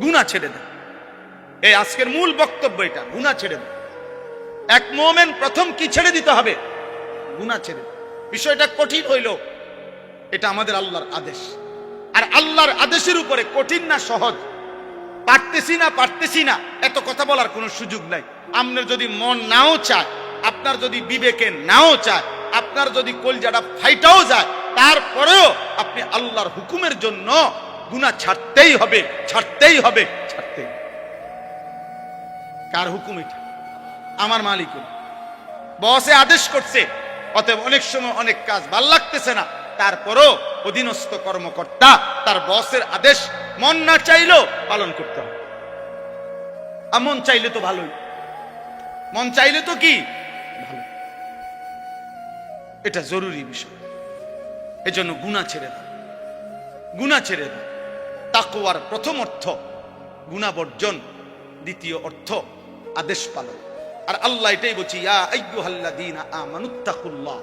গুনাহ ছেড়ে দেন। এই আজকের মূল বক্তব্য এটা, গুনাহ ছেড়ে দেন। এক মুমিন প্রথম কি ছেড়ে দিতে হবে? গুনাহ ছেড়ে। বিষয়টা কঠিন হইল, এটা আমাদের আল্লাহর আদেশ, আর আল্লাহর আদেশের উপরে কঠিন না সহজ, পারতেছি না এত কথা বলার কোনো সুযোগ নাই। আপনার যদি মন নাও চায়, আপনার যদি বিবেকে নাও চায়, আপনার যদি কলজাটা ফাইটাও যায়, তারপরেও আপনি আল্লাহর হুকুমের জন্য গুনাহ ছাড়তেই হবে। কার হুকুম এটা? আমার মালিক। বসে আদেশ করছে, অতএব অনেক সময় অনেক কাজ ভাল লাগতেছে না, তারপরও অধীনস্থ কর্মকর্তা তার বসের আদেশ মন না চাইলেও পালন করতে হবে। আর মন চাইলে তো ভালোই, মন চাইলে তো কি ভালো। এটা জরুরি বিষয়। এজন্য গুনাহ ছেড়ে দাও, গুনাহ ছেড়ে দাও। তাকওয়ার প্রথম অর্থ গুনাহ বর্জন, দ্বিতীয় অর্থ আদেশ পালন। আর আল্লাহ এটাই বলছে, ইয়া আইয়ুহাল্লাযীনা আমানুত্তাকুল্লাহ,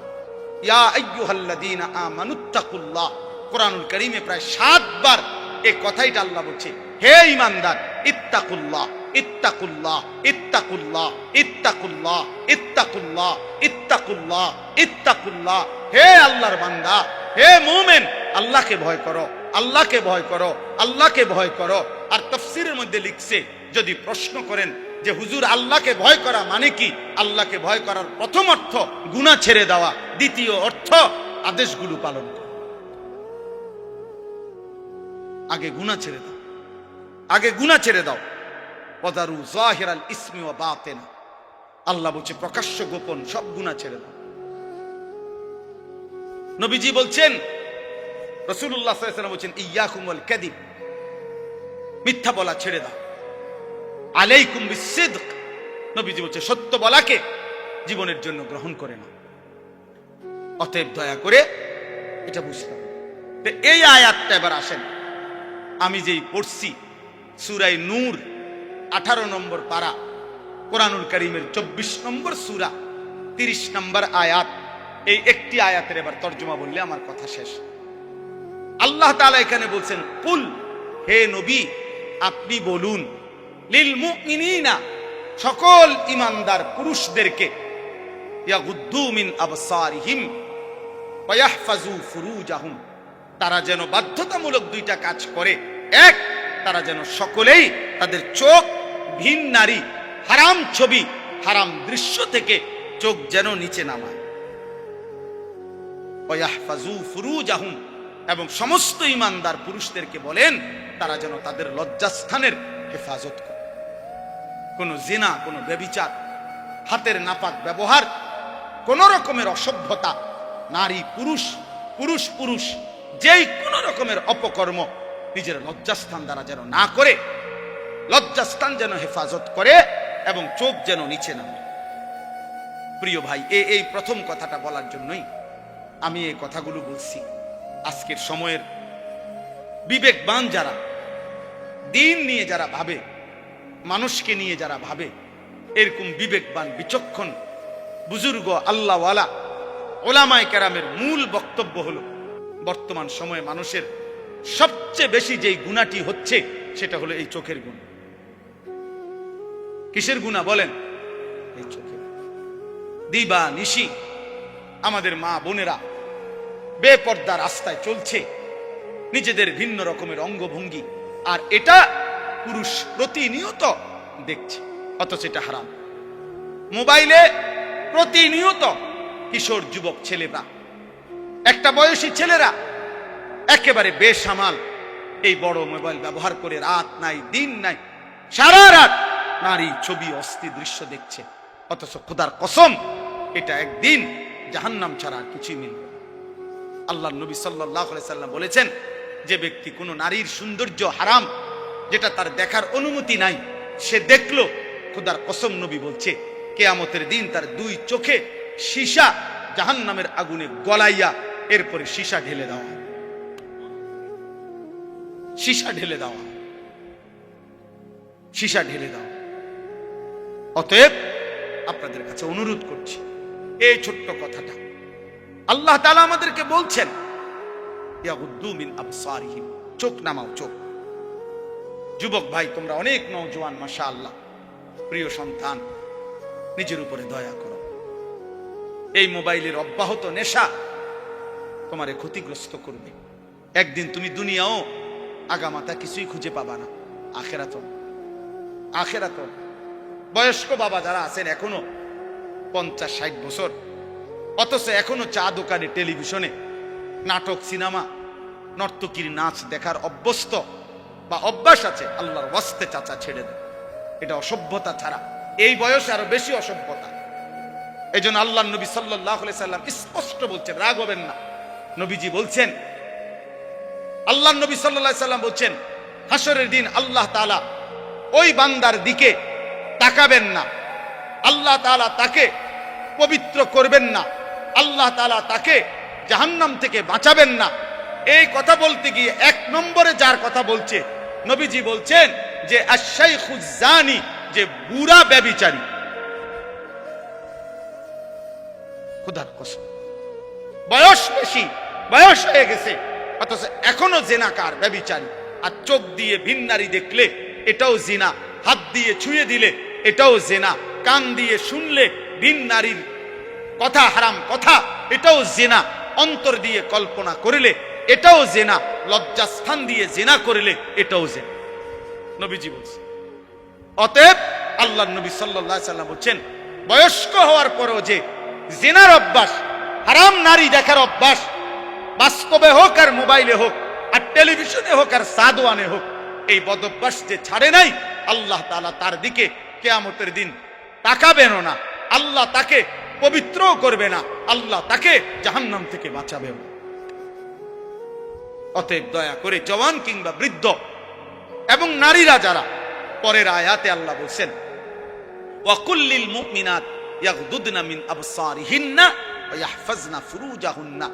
ইয়া আইয়ুহাল্লাযীনা আমানুত্তাকুল্লাহ। কোরআনুল কারীমে প্রায় 7 বার এই কথাইটা আল্লাহ বলছে, হে ঈমানদার, ইত্তাকুল্লাহ, ইত্তাকুল্লাহ, ইত্তাকুল্লাহ, ইত্তাকুল্লাহ, ইত্তাকুল্লাহ, ইত্তাকুল্লাহ, ইত্তাকুল্লাহ। হে আল্লাহর বান্দা, হে মুমিন, আল্লাহকে ভয় করো, আল্লাহকে ভয় করো, আল্লাহকে ভয় করো। আর তাফসীরের মধ্যে লিখছে, যদি প্রশ্ন করেন যে হুজুর আল্লাহকে ভয় করা মানে কি, আল্লাহকে ভয় করার প্রথম অর্থ গুনাহ ছেড়ে দেওয়া, দ্বিতীয় অর্থ আদেশগুলো পালন করা। আগে গুনাহ ছেড়ে দাও, আগে গুনাহ ছেড়ে দাও। ওয়াদারু যাহিরাল ইসমি ওয়া বাতিনা। আল্লাহ বলছে প্রকাশ্য গোপন সব গুনাহ ছেড়ে দাও। নবীজি বলছেন, রাসূলুল্লাহ সাল্লাল্লাহু আলাইহি ওয়াসাল্লাম বলছেন, ইয়াকুম ওয়াল কাযিব, মিথ্যা বলা ছেড়ে দাও। আলাইকুম বিসসিদক, নবীজি বলছে সত্য বলাকে জীবনের জন্য গ্রহণ করে না। অতএব দয়া করে এটা বুঝতে হবে। এই আয়াতটা এবার আসেন, আমি যেই পড়ছি সূরা নূর 18 নম্বর পারা, কোরআনুল কারীমের 24 নম্বর সূরা 30 নম্বর আয়াত, এই একটি আয়াতের এবার তর্জমা বললে আমার কথা শেষ। আল্লাহ তাআলা এখানে বলছেন, কুল, হে নবী আপনি বলুন, লিল মুমিনিনা, সকল ঈমানদার পুরুষদেরকে, ইয়াগুদ্দু মিন আবসারিহিম ওয়া ইয়াহফাজু ফুরুজাহুম, তারা যেন বাধ্যতামূলক দুইটা কাজ করে। এক, তারা যেন সকলেই তাদের চোখ ভিন নারী, হারাম ছবি, হারাম দৃশ্য থেকে চোখ যেন নিচে নামায়। ওয়া ইয়াহফাজু ফুরুজাহুম, এবং সমস্ত ঈমানদার পুরুষদেরকে বলেন তারা যেন তাদের লজ্জাস্থানের হেফাজত করে। কোন জিনা, কোন ব্যভিচার, হাতের নাপাক ব্যবহার, কোন রকমের অসভ্যতা, নারী পুরুষ, পুরুষ পুরুষ, যেই কোন রকমের অপকর্ম নিজের লজ্জাস্থান দ্বারা যেন না করে, লজ্জাস্থান যেন হেফাজত করে এবং চোখ যেন নিচে নামে। প্রিয় ভাই, এই প্রথম কথাটা বলার জন্যই আমি এই কথাগুলো বলছি। আজকের সময়ের বিবেকবান যারা, দিন নিয়ে যারা ভাবে, মানুষকে নিয়ে যারা ভাবে, এরকম বিবেকবান বিচক্ষণ বুজুর্গ আল্লাহওয়ালা ওলামায়ে কেরামের মূল বক্তব্য হলো, বর্তমান সময়ে মানুষের সবচেয়ে বেশি যেই গুনাহটি হচ্ছে সেটা হলো এই চোখের গুনাহ। কিসের গুনাহ বলেন? এই চোখের। দিবা নিশি আমাদের মা বোনেরা বেপর্দা রাস্তায় চলছে, নিজেদের ভিন্ন রকমের অঙ্গভঙ্গি, আর এটা পুরুষ প্রতিনিয়ত দেখছে, অথচ এটা হারাম। মোবাইলে প্রতিনিয়ত কিশোর যুবক ছেলেরা, একটা বয়সী ছেলেরা একেবারে বেসামাল এই বড় মোবাইল ব্যবহার করে রাত নাই দিন নাই সারা রাত নারী ছবি অস্থি দৃশ্য দেখছে, অথচ খোদার কসম এটা একদিন জাহান্নাম ছাড়া আর কিছুই মিলবে না। আল্লাহ নবী সাল্লাল্লাহু আলাইহি সাল্লাম বলেছেন, যে ব্যক্তি কোনো নারীর সৌন্দর্য হারাম, যেটা তার দেখার অনুমতি নাই, সে দেখলো, খোদার কসম নবী বলছে কিয়ামতের দিন তার দুই চোখে সীসা জাহান্নামের আগুনে গলাইয়া এরপরে সীসা ঢেলে দেওয়া হয়, সীসা ঢেলে দেওয়া, সীসা ঢেলে দেওয়া। অতএব আপনাদের কাছে অনুরোধ করছি, এই ছোট্ট কথাটা আল্লাহ তাআলা আমাদেরকে বলছেন, ইয়াগুদ্দু মিন আবসারিহিম, চোখ নামাও, চোখ। যুবক ভাই, তোমরা অনেক নওজোয়ান, মাশাআল্লাহ, প্রিয় সন্তান, নিজের উপরে দয়া করো। এই মোবাইলের অব্যাহত নেশা তোমারে ক্ষতিগ্রস্ত করবে। একদিন তুমি দুনিয়াও আগামাতা কিছুই খুঁজে পাবা না, আখেরাত। বয়স্ক বাবা যারা আছেন এখনো 50-60 বছর, অথচ এখনো চা দোকানে, টেলিভিশনে নাটক, সিনেমা, নর্তকীর নাচ দেখার অভ্যস্ত বা অভ্যাস আছে, আল্লাহর ওয়াস্তে চাচা ছেড়ে দেয়। এটা অসভ্যতা ছাড়া এই বয়সে আরো বেশি অসভ্যতা। এই জন্য আল্লাহ নবী সাল্লাল্লাহু আলাইহি সাল্লাম স্পষ্ট বলছেন, রাগ হবেন না, নবীজি বলছেন, আল্লাহ নবী সাল্লাল্লাহু আলাইহি সাল্লাম বলছেন, হাসরের দিন আল্লাহ তাআলা ওই বান্দার দিকে তাকাবেন না, আল্লাহ তাআলা তাকে পবিত্র করবেন না, আল্লাহ তাআলা তাকে জাহান্নাম থেকে বাঁচাবেন না। এই কথা বলতে গিয়ে 1 নম্বরে যার কথা বলছে, নবীজি বলছেন যে আশ-শাইখুজ জানি, যে বুড়া ব্যভিচারী। খোদার কসম, বয়স বেশি, বয়স হয়ে গেছে, অথচ এখনো জিনাকার, ব্যভিচারী। আর চোখ দিয়ে ভিন নারী দেখলে এটাও জিনা, হাত দিয়ে ছুঁয়ে দিলে এটাও জিনা, কান দিয়ে শুনলে ভিন নারীর কথা, হারাম কথা, এটাও জিনা, অন্তর দিয়ে কল্পনা করিলে এটাও জিনা, লজ্জাস্থান দিয়ে জিনা করিলে এটাও জিনা, নবীজি বলছেন। অতএব আল্লাহ নবী সাল্লাল্লাহু আলাইহি সাল্লাম বলছেন, বয়স্ক হওয়ার পরও যে জিনার অভ্যাস, হারাম নারী দেখার অভ্যাস, বাস্তবে হোক আর মোবাইলে হোক আর টেলিভিশনে হোক আর সাদওয়ানে হোক, এই বদঅভ্যাস যে ছাড়ে নাই, আল্লাহ তাআলা তার দিকে কিয়ামতের দিন তাকাবেন না, আল্লাহ তাকে পবিত্রও করবে না, আল্লাহ তাকে জাহান্নাম থেকে বাঁচাবে না। অতএব দয়া করে জওয়ান কিংবা বৃদ্ধ এবং নারীরা যারা, পরের আয়াতে আল্লাহ বলছেন, ওয়া কুল্লিল মুমিনাত ইয়াগদুদনা মিন আবসারিহিন্না ওয়া ইয়াহফাজনা ফুরুজাহুন্না।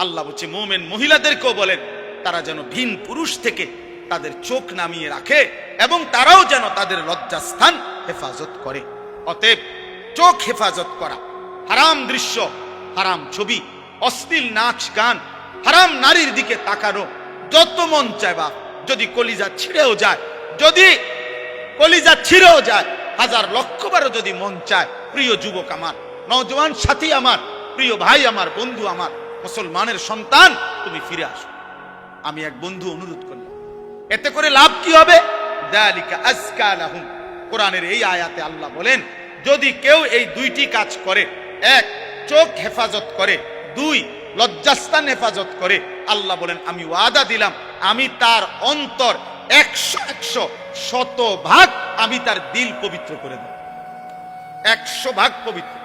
আল্লাহ বলছে মুমিন মহিলাদেরকেও বলেন তারা যেন ভিন পুরুষ থেকে তাদের চোখ নামিয়ে রাখে এবং তারাও যেন তাদের লজ্জাস্থান হেফাজত করে। অতএব চোখ হেফাজত করা, হারাম দৃশ্য, হারাম ছবি, অশ্লীল নাচ গান, হারাম নারীর দিকে তাকানো, যত মন চায়, বা যদি কলিজা ছিঁড়েও যায়, যদি কলিজা ছিঁড়েও যায়, 1000 লক্ষবারও যদি মন চায়, প্রিয় যুবক আমার, নওজোয়ান সাথী আমার, প্রিয় ভাই আমার, বন্ধু আমার, মুসলমানের সন্তান, তুমি ফিরে আসো। আমি এক বন্ধু অনুরোধ করলাম, এতে করে লাভ কি হবে? যালিকা আযকা লাহুম। কোরআনের এই আয়াতে আল্লাহ বলেন, যদি কেউ এই 2টি কাজ করে, 1 চোখ হেফাজত করে, 2 লজ্জাস্থান হেফাজত করে, আল্লাহ বলেন আমি ওয়াদা দিলাম, আমি তার অন্তর 100% আমি তার দিল পবিত্র করে দেব, 100% পবিত্র।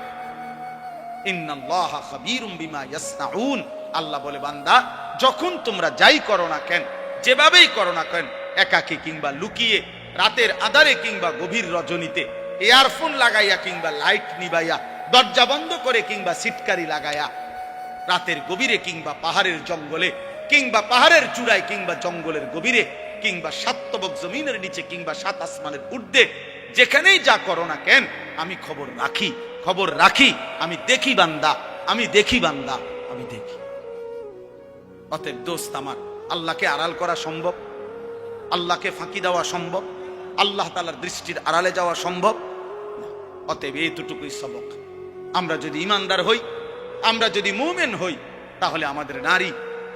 ইন্নাল্লাহা খাবীরুম বিমা ইয়াসনাউন। আল্লাহ বলে, বান্দা যখন তোমরা যাই করো না কেন, যেভাবেই করো না কেন, একাকী কিংবা লুকিয়ে, রাতের আঁধারে কিংবা গভীর রজনীতে, ইয়ারফোন লাগাইয়া কিংবা লাইট নিবাইয়া, দরজা বন্ধ করে কিংবা সিটকারি লাগাইয়া, রাতের গভীরে কিংবা পাহাড়ের জঙ্গলে কিংবা পাহাড়ের চূড়ায় কিংবা জঙ্গলের গভীরে কিংবা 7 তবক জমিনের নিচে কিংবা 7 আসমানের ঊর্ধ্বে, যেখানেই যা করো না কেন, আমি খবর রাখি, আমি দেখি বান্দা, আমি দেখি। অতএব দোস্ত আমার, আল্লাহকে আড়াল করা সম্ভব? আল্লাহকে ফাঁকি দেওয়া সম্ভব? আল্লাহ তাআলার দৃষ্টির আড়ালে যাওয়া সম্ভব? অতএব এইটুকুই সবক। আমরা যদি ইমানদার হই, আমরা যদি মুমিন হই, তাহলে আমাদের নারী,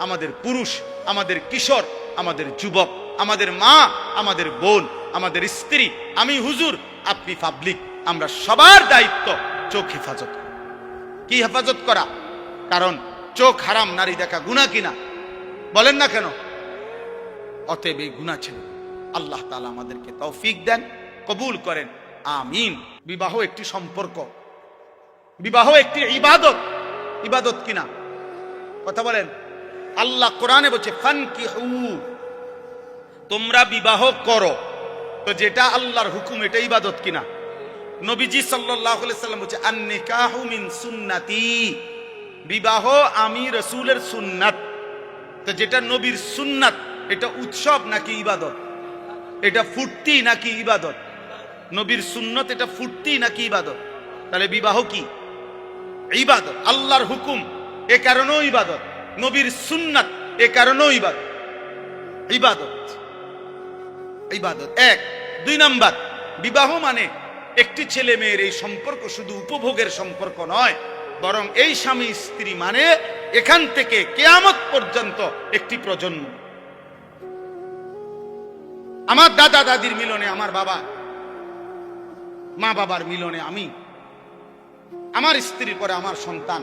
আমাদের পুরুষ, আমাদের কিশোর, আমাদের যুবক, আমাদের মা, আমাদের বোন, আমাদের স্ত্রী, আমি হুজুর, আপনি পাবলিক, আমরা সবার দায়িত্ব চোখ হেফাজত করা। কি হেফাজত করা? কারণ চোখ হারাম নারী দেখা গুনাহ কিনা? বলেন না কেন? অতএব এই গুনাহ ছিল। আল্লাহ তাআলা আমাদেরকে তৌফিক দেন, কবুল করেন। আমিন। বিবাহ একটি সম্পর্ক, বিবাহ একটি ইবাদত। ইবাদত কিনা কথা বলেন? আল্লাহ কোরআনে বলছে ফানকিহু, তোমরা বিবাহ করো। তো যেটা আল্লাহর হুকুম এটা ইবাদত কিনা? নবীজি সাল্লাল্লাহু আলাইহি সাল্লাম বলছে আন-নিকাহু মিন সুন্নতি, বিবাহ আমি রাসূলের সুন্নাত। তো যেটা নবীর সুন্নাত এটা উৎসব নাকি ইবাদত? এটা ফুর্তি নাকি ইবাদত? নবীর সুন্নত এটা ফুর্তি নাকি ইবাদত? তাহলে বিবাহ কি? ইবাদত। আল্লাহর হুকুম এ কারণেও ইবাদত, নবীর সুন্নাত এ কারণেও ইবাদত। ইবাদত ইবাদত এক। দুই নাম্বার, বিবাহ মানে একটি ছেলে মেয়ের এই সম্পর্ক শুধু উপভোগের সম্পর্ক নয়, বরং এই স্বামী স্ত্রী মানে এখান থেকে কিয়ামত পর্যন্ত একটি প্রজন্ম। আমার দাদা দাদির মিলনে আমার বাবা, মা বাবার মিলনে আমি, আমার স্ত্রীর পরে আমার সন্তান।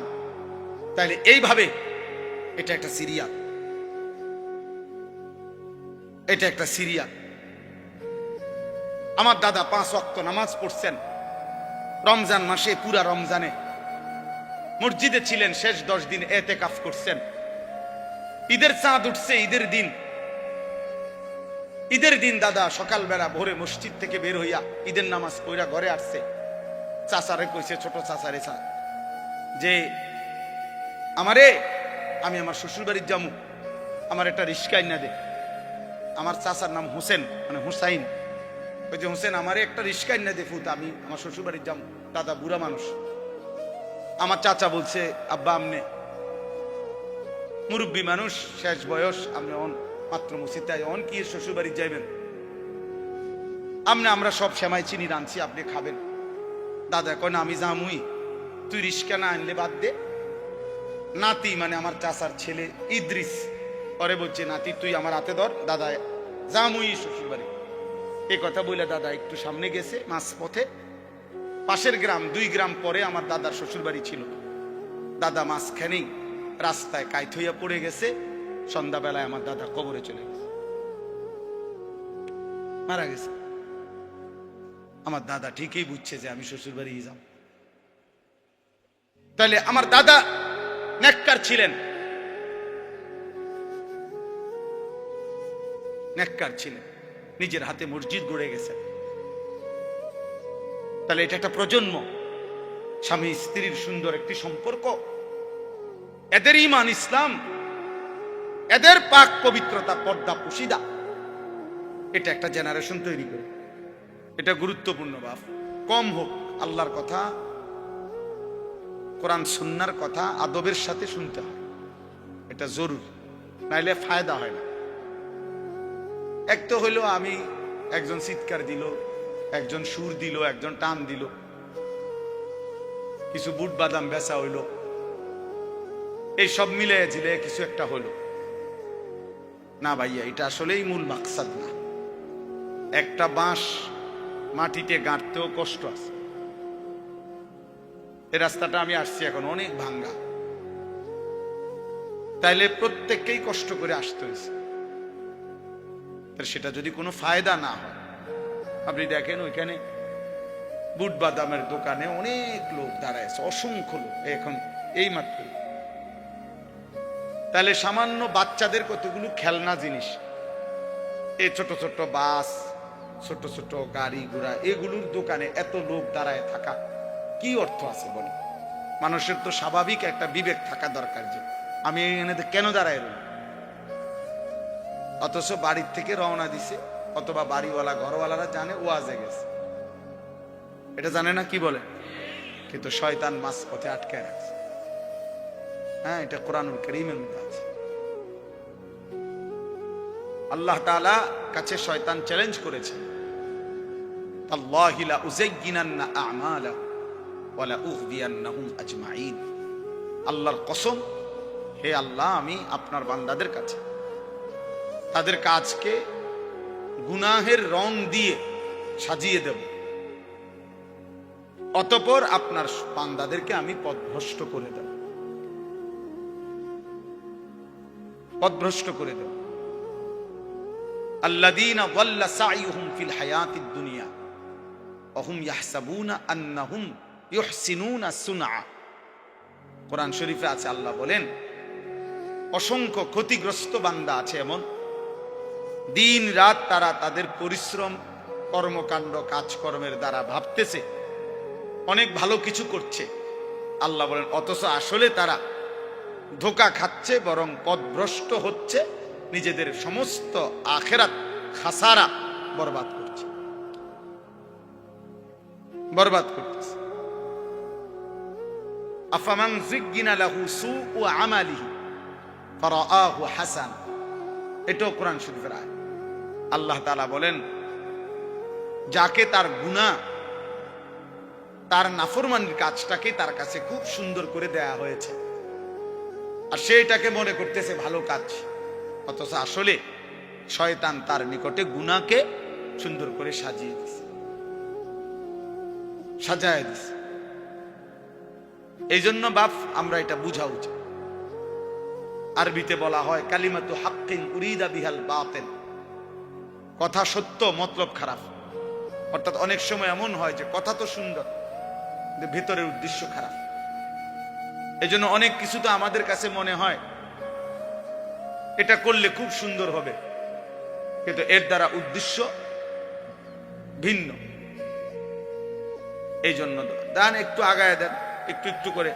তাইলে এইভাবে এটা একটা সিরিয়াল, এটা একটা সিরিয়াল। আমার দাদা 5 ওয়াক্ত নামাজ পড়ছেন রমজান মাসে, পুরা রমজানে মসজিদে ছিলেন, শেষ 10 দিন এতেকাফ করছেন। ঈদের চাঁদ উঠছে, ঈদের দিন দাদা সকালবেলা ভোরে মসজিদ থেকে বের হইয়া ঈদের নামাজ পড়া ঘরে আসছে। চাচারে কইছে, ছোট চাচারে, যে আমারে, আমি আমার শ্বশুর বাড়ির যামু, আমার একটা রিস্কা না দে। আমার চাচার নাম হোসেন, মানে হুসাইন। ওই যে হোসেন, আমারে একটা রিস্কা না দে ফুত, আমি আমার শ্বশুর বাড়ির যামু। দাদা বুড়া মানুষ। আমার চাচা বলছে আব্বা আমনে মুরব্বী মানুষ, শেষ বয়স, আপনি মাত্র মুসিতায় অন কি শ্বশুর বাড়ি যাইবেন? আমরা সব সেমাই চিনি রাঁধছি, আপনি খাবেন। দাদা কয় না, আমি জামুই, তুই রিস্কা না আনলে বাদ দে। নাতি মানে আমার চাচার ছেলে ইদ্রিস, পরে বলছে নাতি তুই আমার হাতে ধর, দাদা জামুই শ্বশুর বাড়ি। এই কথা বলে দাদা একটু সামনে গেছে, মাঝ পথে পাশের গ্রাম, 2 গ্রাম পরে আমার দাদার শ্বশুর বাড়ি ছিল। দাদা মাঝখানেই রাস্তায় কাইত হইয়া পড়ে গেছে। সন্ধ্যাবেলায় আমার দাদা কবরে চলে গেছে, মারা গেছে। আমার দাদা ঠিকই বুঝছে যে আমি শ্বশুর বাড়ি যাব। তাহলে আমার দাদা নেককার ছিলেন, নেককার ছিলেন, নিজের হাতে মসজিদ গড়ে গেছেন। তাহলে এটা একটা প্রজন্ম, স্বামী স্ত্রীর সুন্দর একটি সম্পর্ক, এদের ঈমান ইসলাম, এদের পাক পবিত্রতা, পর্দা পুশিদা, এটা একটা জেনারেশন তৈরি করে। এটা গুরুত্বপূর্ণ বাপ। কম হোক, আল্লাহর কথা, কোরআন সুন্নাহর কথা আদবের সাথে শুনতে হয়, এটা জরুরি, নাইলে ফায়দা হয় না। এক তো হইলো আমি, একজন চিৎকার দিল, একজন সুর দিল, একজন টান দিল, কিছু বুট বাদাম বেচা হইলো, এই সব মিলে জিলে কিছু একটা হলো না। ভাইয়া, এটা আসলেই মূল মাকসাদ না। একটা বাঁশ মাটিতে গাঁটতেও কষ্ট আছে। এই রাস্তাটা আমি আসছি এখন অনেক ভাঙ্গা, তাইলে প্রত্যেককেই কষ্ট করে আসতে হয়েছে। সেটা যদি কোনো ফায়দা না হয়, আপনি দেখেন ওইখানে বুট বাদামের দোকানে অনেক লোক দাঁড়ায় আছে, অসংখ্য লোক এখন এই মাত্র। তাহলে সামান্য বাচ্চাদের কতগুলো খেলনা জিনিস, এই ছোট ছোট বাস, ছোট ছোট গাড়ি ঘোড়া, এগুলোর দোকানে এত লোক দাঁড়ায় থাকা কি অর্থ আছে বলে? মানুষের তো স্বাভাবিক একটা বিবেক থাকা দরকার যে আমি এখানে কেন দাঁড়ায় রইল। অথচ বাড়ির থেকে রওনা দিছে, অথবা বাড়িওয়ালা ঘরওয়ালারা জানে ওয়াজে গেছে, এটা জানে না, কি বলে? কিন্তু শয়তান মাঝ পথে আটকায় রাখছে। হ্যাঁ, এটা কোরআনুল কারীমের মধ্যে আছে। আল্লাহ তাআলা কাছে শয়তান চ্যালেঞ্জ করেছে, আল্লাহি লা উযায়্যিনান্না আ'মালা ওয়া লা উগদিয়ান্নাহুম আজমাইন। আল্লাহর কসম, হে আল্লাহ, আমি আপনার বান্দাদের কাছে তাদের কাজকে গুনাহের রং দিয়ে সাজিয়ে দেব, অতঃপর আপনার বান্দাদেরকে আমি পথভ্রষ্ট করে দেব, পথভ্রষ্ট করে দেব। আল্লাযীনা যাল্লা সা'য়ুহুম ফিল হায়াতিদ দুনিয়া ওয়াহুম ইয়াহসাবুনা আন্নাহুম ইউহসিনুনা সুনআ। কোরআন শরীফে আছে, আল্লাহ বলেন অসংখ্য ক্ষতিগ্রস্ত বান্দা আছে এমন, দিন রাত তারা তাদের পরিশ্রম কর্মকাণ্ড কাজকর্মের দ্বারা ভাবতেছে অনেক ভালো কিছু করছে। আল্লাহ বলেন অথচ আসলে তারা ধোঁকা খাচ্ছে, বরং পথভ্রষ্ট হচ্ছে, নিজেদের সমস্ত আখিরাত খাসারা বরবাদ করছে, বরবাদ করতেছে। আফামান যুগিনা লাহু সুউ আমালিহি ফারাআহু হাসান, এটাও কোরআন শরীফের আয়াত। আল্লাহ তাআলা বলেন যাকে তার গুনাহ, তার নাফরমানির কাজটাকে তার কাছে খুব সুন্দর করে দেয়া হয়েছে, আর সে এটাকে মনে করতেছে ভালো কাজ, অথচ আসলে শয়তান তার নিকটে গুনাহকে সুন্দর করে সাজিয়ে দিছে, সাজায় দিছে। এই জন্য বাপ আমরা এটা বুঝা উচিত। আরবিতে বলা হয় কালিমাতু হাক্কিন উরিদা বিহাল বাতিল, কথা সত্য মতলব খারাপ। অর্থাৎ অনেক সময় এমন হয় যে কথা তো সুন্দর কিন্তু ভিতরের উদ্দেশ্য খারাপ। এই জন্য অনেক কিছু তো আমাদের কাছে মনে হয় এটা করলে খুব সুন্দর হবে, কিন্তু এর দ্বারা উদ্দেশ্য ভিন্ন। এই জন্য দান একটু আগায় দেন, একটু একটু করে।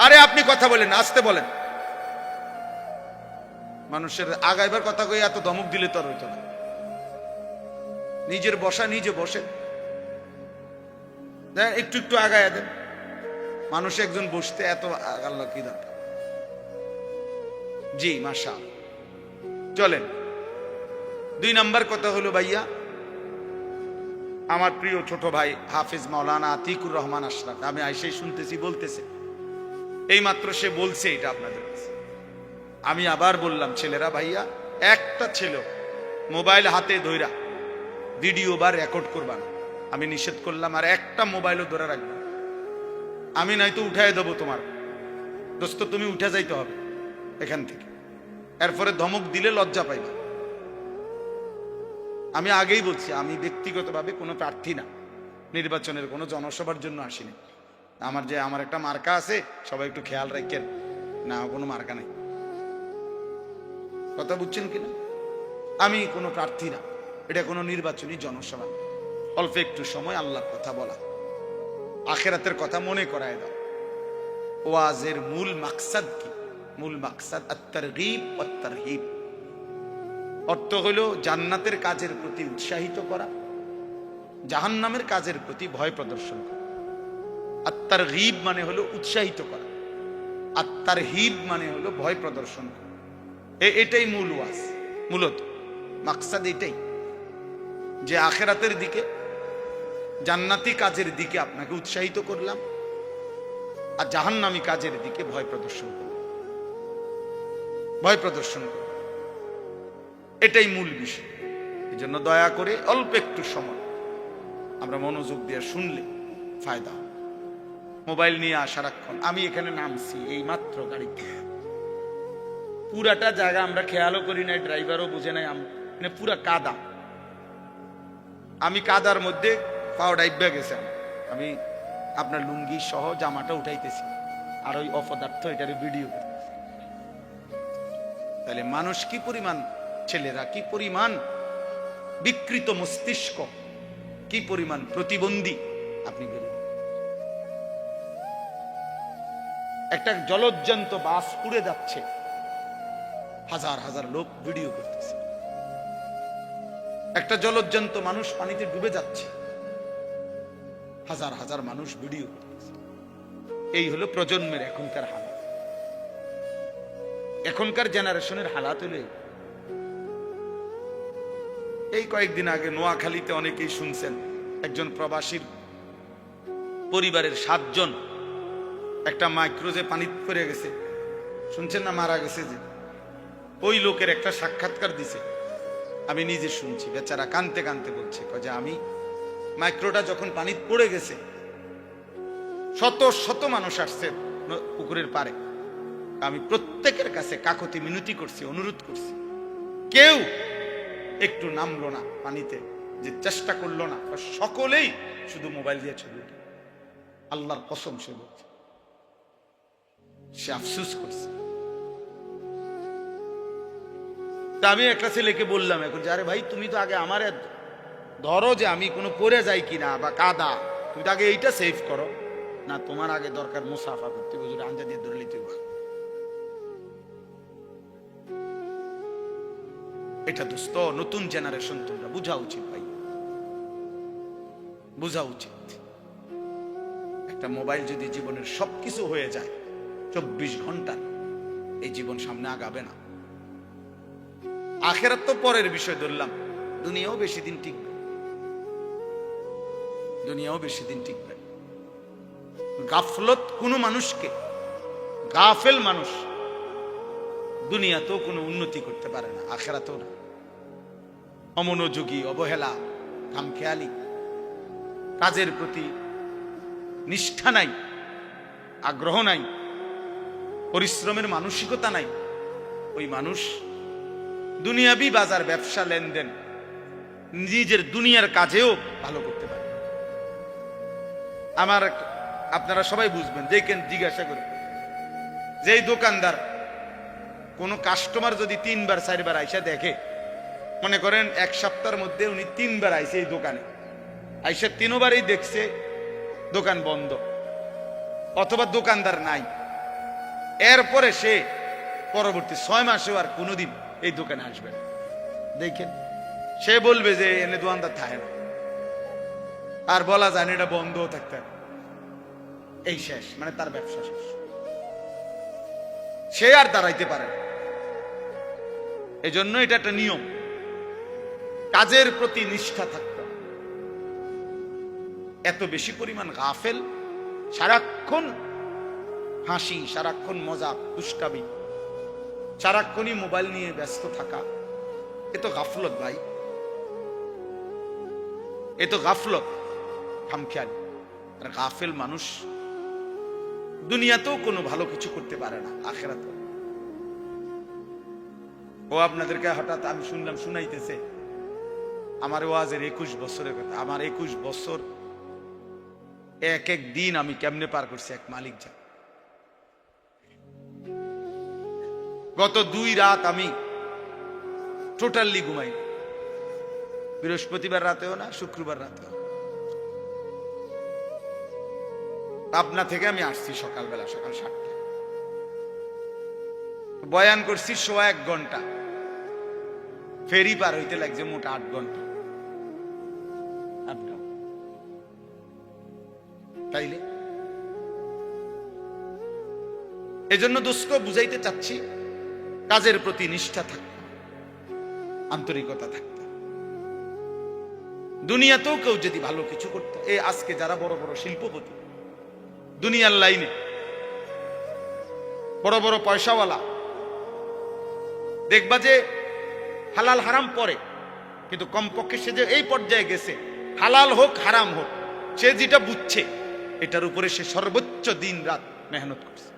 আরে আপনি কথা বলেন, আসতে বলেন। মানুষের আগাইবার কথা কই এত ধমক দিলে তো আর হইতো না। নিজের বসা নিজে বসেন, একটু একটু আগায় দেন। মানুষ একজন বসতে এত আল্লাহ কি দরকার? জি মাশাআল্লাহ। চলেন, 2 নাম্বার কথা হলো ভাইয়া, আমার প্রিয় ছোট ভাই হাফিজ মাওলানা আতিকুর রহমান আশরাফ, আমি আইসেই শুনতেছি বলতেছে, এই মাত্র সে বলছে এটা আপনাদের কাছে। আমি আবার বললাম ছেলেরা, ভাইয়া একটা ছেলে মোবাইল হাতে ধইরা ভিডিও বা রেকর্ড করবা না, আমি নিষেধ করলাম। আর একটা মোবাইলও ধরে রাখবে, আমি নয়তো উঠাই দেবো তোমার দোস্ত, তুমি উঠে যাইতে হবে এখান থেকে। এরপরে ধমক দিলে লজ্জা পাইবা। আমি আগেই বলছি, আমি ব্যক্তিগতভাবে কোনো প্রার্থী না, নির্বাচনের কোনো জনসভার জন্য আসিনি। আমার একটা মার্কা আছে, সবাই একটু খেয়াল রাখেন না, কোনো মার্কা নাই। কথা বুঝছেন কিনা? আমি কোনো প্রার্থী না, এটা কোনো নির্বাচনী জনসভা। অল্প একটু সময় আল্লাহর কথা বলা, আখিরাতের কথা মনে করায় দাও। ওয়াজের মূল মাকসাদ কি? মূল মাকসাদ আত-তারগীব ওয়াত তারহিব। অর্থ হলো জান্নাতের কাজের প্রতি উৎসাহিত করা, জাহান্নামের কাজের প্রতি ভয় প্রদর্শন করা। আত-তারগীব মানে হলো উৎসাহিত করা, আত-তারহিব মানে হলো ভয় প্রদর্শন করা। এটাই মূল ওয়াজ, মূলত মাকসাদ এটাই, যে আখিরাতের দিকে, জান্নাতি কাজের দিকে আপনাকে উৎসাহিত করলাম, আর জাহান্নামী কাজের দিকে ভয় প্রদর্শন করলাম, ভয় প্রদর্শন করলাম। এটাই মূল বিষয়। এই জন্য দয়া করে অল্প একটু সময় আমরা মনোযোগ দিয়ে শুনলে ফায়দা হবে। মোবাইল নিয়ে সারাক্ষণ, আমি এখানে নামছি এই মাত্র গাড়িতে, পুরাটা জায়গা আমরা খেয়ালও করি নাই, ড্রাইভারও বুঝে নাই, মানে পুরা কাদা। আমি কাদার মধ্যে পাও ডাইবা গেছে, আমি আপনার লুঙ্গি সহ জামাটা উঠাইতেছি, আর ওই অপদার্থ এটার ভিডিও করতেছি। তাহলে মানুষ কি পরিমাণ, ছেলেরা কি পরিমাণ বিকৃত মস্তিষ্ক, কি পরিমাণ প্রতিবন্ধী আপনি বলুন। একটা জলজ্জান্ত বাস উড়ে যাচ্ছে, হাজার হাজার লোক ভিডিও করতেছে। একটা জলজ্জান্ত মানুষ পানিতে ডুবে যাচ্ছে, হাজার হাজার মানুষ ভিডিও করতেছে। এই হলো প্রজন্মের এখনকার হালাত, এখনকার জেনারেশনের হালাত হলো এই। কয়েকদিন আগে নোয়াখালীতে অনেকেই শুনছেন, একজন প্রবাসীর পরিবারের 7 জন একটা মাইক্রোজে পানি পড়ে গেছে, শুনছেন না, মারা গেছে। যে ওই লোকের একটা সাক্ষাৎকার দিছে, আমি নিজে শুনছি, বেচারা কানতে কানতে বলছে যে আমি মাইক্রোটা যখন পানি পড়ে গেছে, শত শত মানুষ আসছে পুকুরের পারে, আমি প্রত্যেকের কাছে কাকতি মিনতি করছি, অনুরোধ করছি, কেউ একটু নামলো না পানিতে যে চেষ্টা করলো না, সকলেই শুধু মোবাইল দিয়ে ছবি উঠে। আল্লাহর কসম সে বলছে, সে আফসোস করছে। তা আমি একটা ছেলেকে বললাম এখন যে, আরে ভাই তুমি তো আগে আমারে ধরো যে আমি কোনো পড়ে যাই কিনা বা কাদা, তুমি তো আগে এইটা সেভ করো না। তোমার আগে দরকার মুসাফা করতে, হুজুর আঞ্জা দিয়ে ধরে নিতে। এটা দোস্ত নতুন জেনারেশন, তোমরা বুঝা উচিত ভাই, বুঝা উচিত। একটা মোবাইল যদি জীবনের সবকিছু হয়ে যায় 24 ঘন্টা, এই জীবন সামনে আগাবে না। আখেরাত তো পরের বিষয় ধরলাম, দুনিয়াও বেশি দিন টিকবে, দুনিয়াও বেশি দিন টিকবে। গাফলত কোনো মানুষকে, গাফেল মানুষ দুনিয়াতেও কোনো উন্নতি করতে পারে না, আখেরাতেও না। অমনোযোগী, অবহেলা, খামখেয়ালি, কাজের প্রতি নিষ্ঠা নাই, আগ্রহ নাই, পরিশ্রমের মানসিকতা নাই, ওই মানুষ দুনিয়াবি বাজার, ব্যবসা, লেনদেন, নিজের দুনিয়ার কাজেও ভালো করতে পারে। আমার আপনারা সবাই বুঝবেন, যে কেন জিজ্ঞাসা করে, যেই দোকানদার কোন কাস্টমার যদি 3 বার 4 বার আইসা দেখে, মনে করেন এক সপ্তাহের মধ্যে উনি 3 বার আইসে এই দোকানে, আইসা 3 বারই দেখছে দোকান বন্ধ অথবা দোকানদার নাই, এরপরে সে পরবর্তী 6 মাসেও আর কোনোদিন এই দোকানে আসবে না, দেখেন সে বলবে যে এনে দোকানদার থাকে না, আর বলা যায় না এটা বন্ধও থাকতে হবে, এই শেষ, মানে তার ব্যবসা শেষ, সে আর দাঁড়াইতে পারে না। এই জন্য এটা একটা নিয়ম, কাজের প্রতি নিষ্ঠা থাকতে হবে। এত বেশি পরিমাণ গাফেল, সারাক্ষণ হাসি, সারাক্ষণ মজা, দুষ্টামি, সারাক্ষণই মোবাইল নিয়ে ব্যস্ত থাকা, এ তো গাফলত ভাই, এ তো গাফলত, খামখেয়ালি। আর গাফেল মানুষ দুনিয়াতেও কোনো ভালো কিছু করতে পারে না, আখেরাতেও। ও আপনাদেরকে হঠাৎ আমি শুনলাম শুনাইতেছে আমার ওয়াজের 21 বছরের কথা। আমার 21 বছর এক এক দিন আমি কেমনে পার করছি এক মালিক জানে। গত 2 রাত আমি টোটালি ঘুমাই, বৃহস্পতিবার রাতেও না, শুক্রবার রাতেও। পাবনা থেকে আমি আসছি সকালবেলা, সকাল 7টায় বয়ান করছি 1.25 ঘন্টা, ফেরি পার হইতে লাগছে মোট 8 ঘন্টা। তাইলে এজন্য দোস্ত বুঝাইতে চাচ্ছি, কাজের প্রতি নিষ্ঠা থাকতে, আন্তরিকতা থাকতে। দুনিয়াতেও কেউ যদি ভালো কিছু করতো, এই আজকে যারা বড় বড় শিল্পপতি, দুনিয়ার লাইনে বড় বড় পয়সাওয়ালা, দেখবা যে হালাল হারাম পরে, কিন্তু কমপক্ষে সে যে এই পর্যায়ে গেছে, হালাল হোক হারাম হোক, সে যেটা বুঝছে এটার উপরে সে সর্বোচ্চ দিন রাত মেহনত করছে।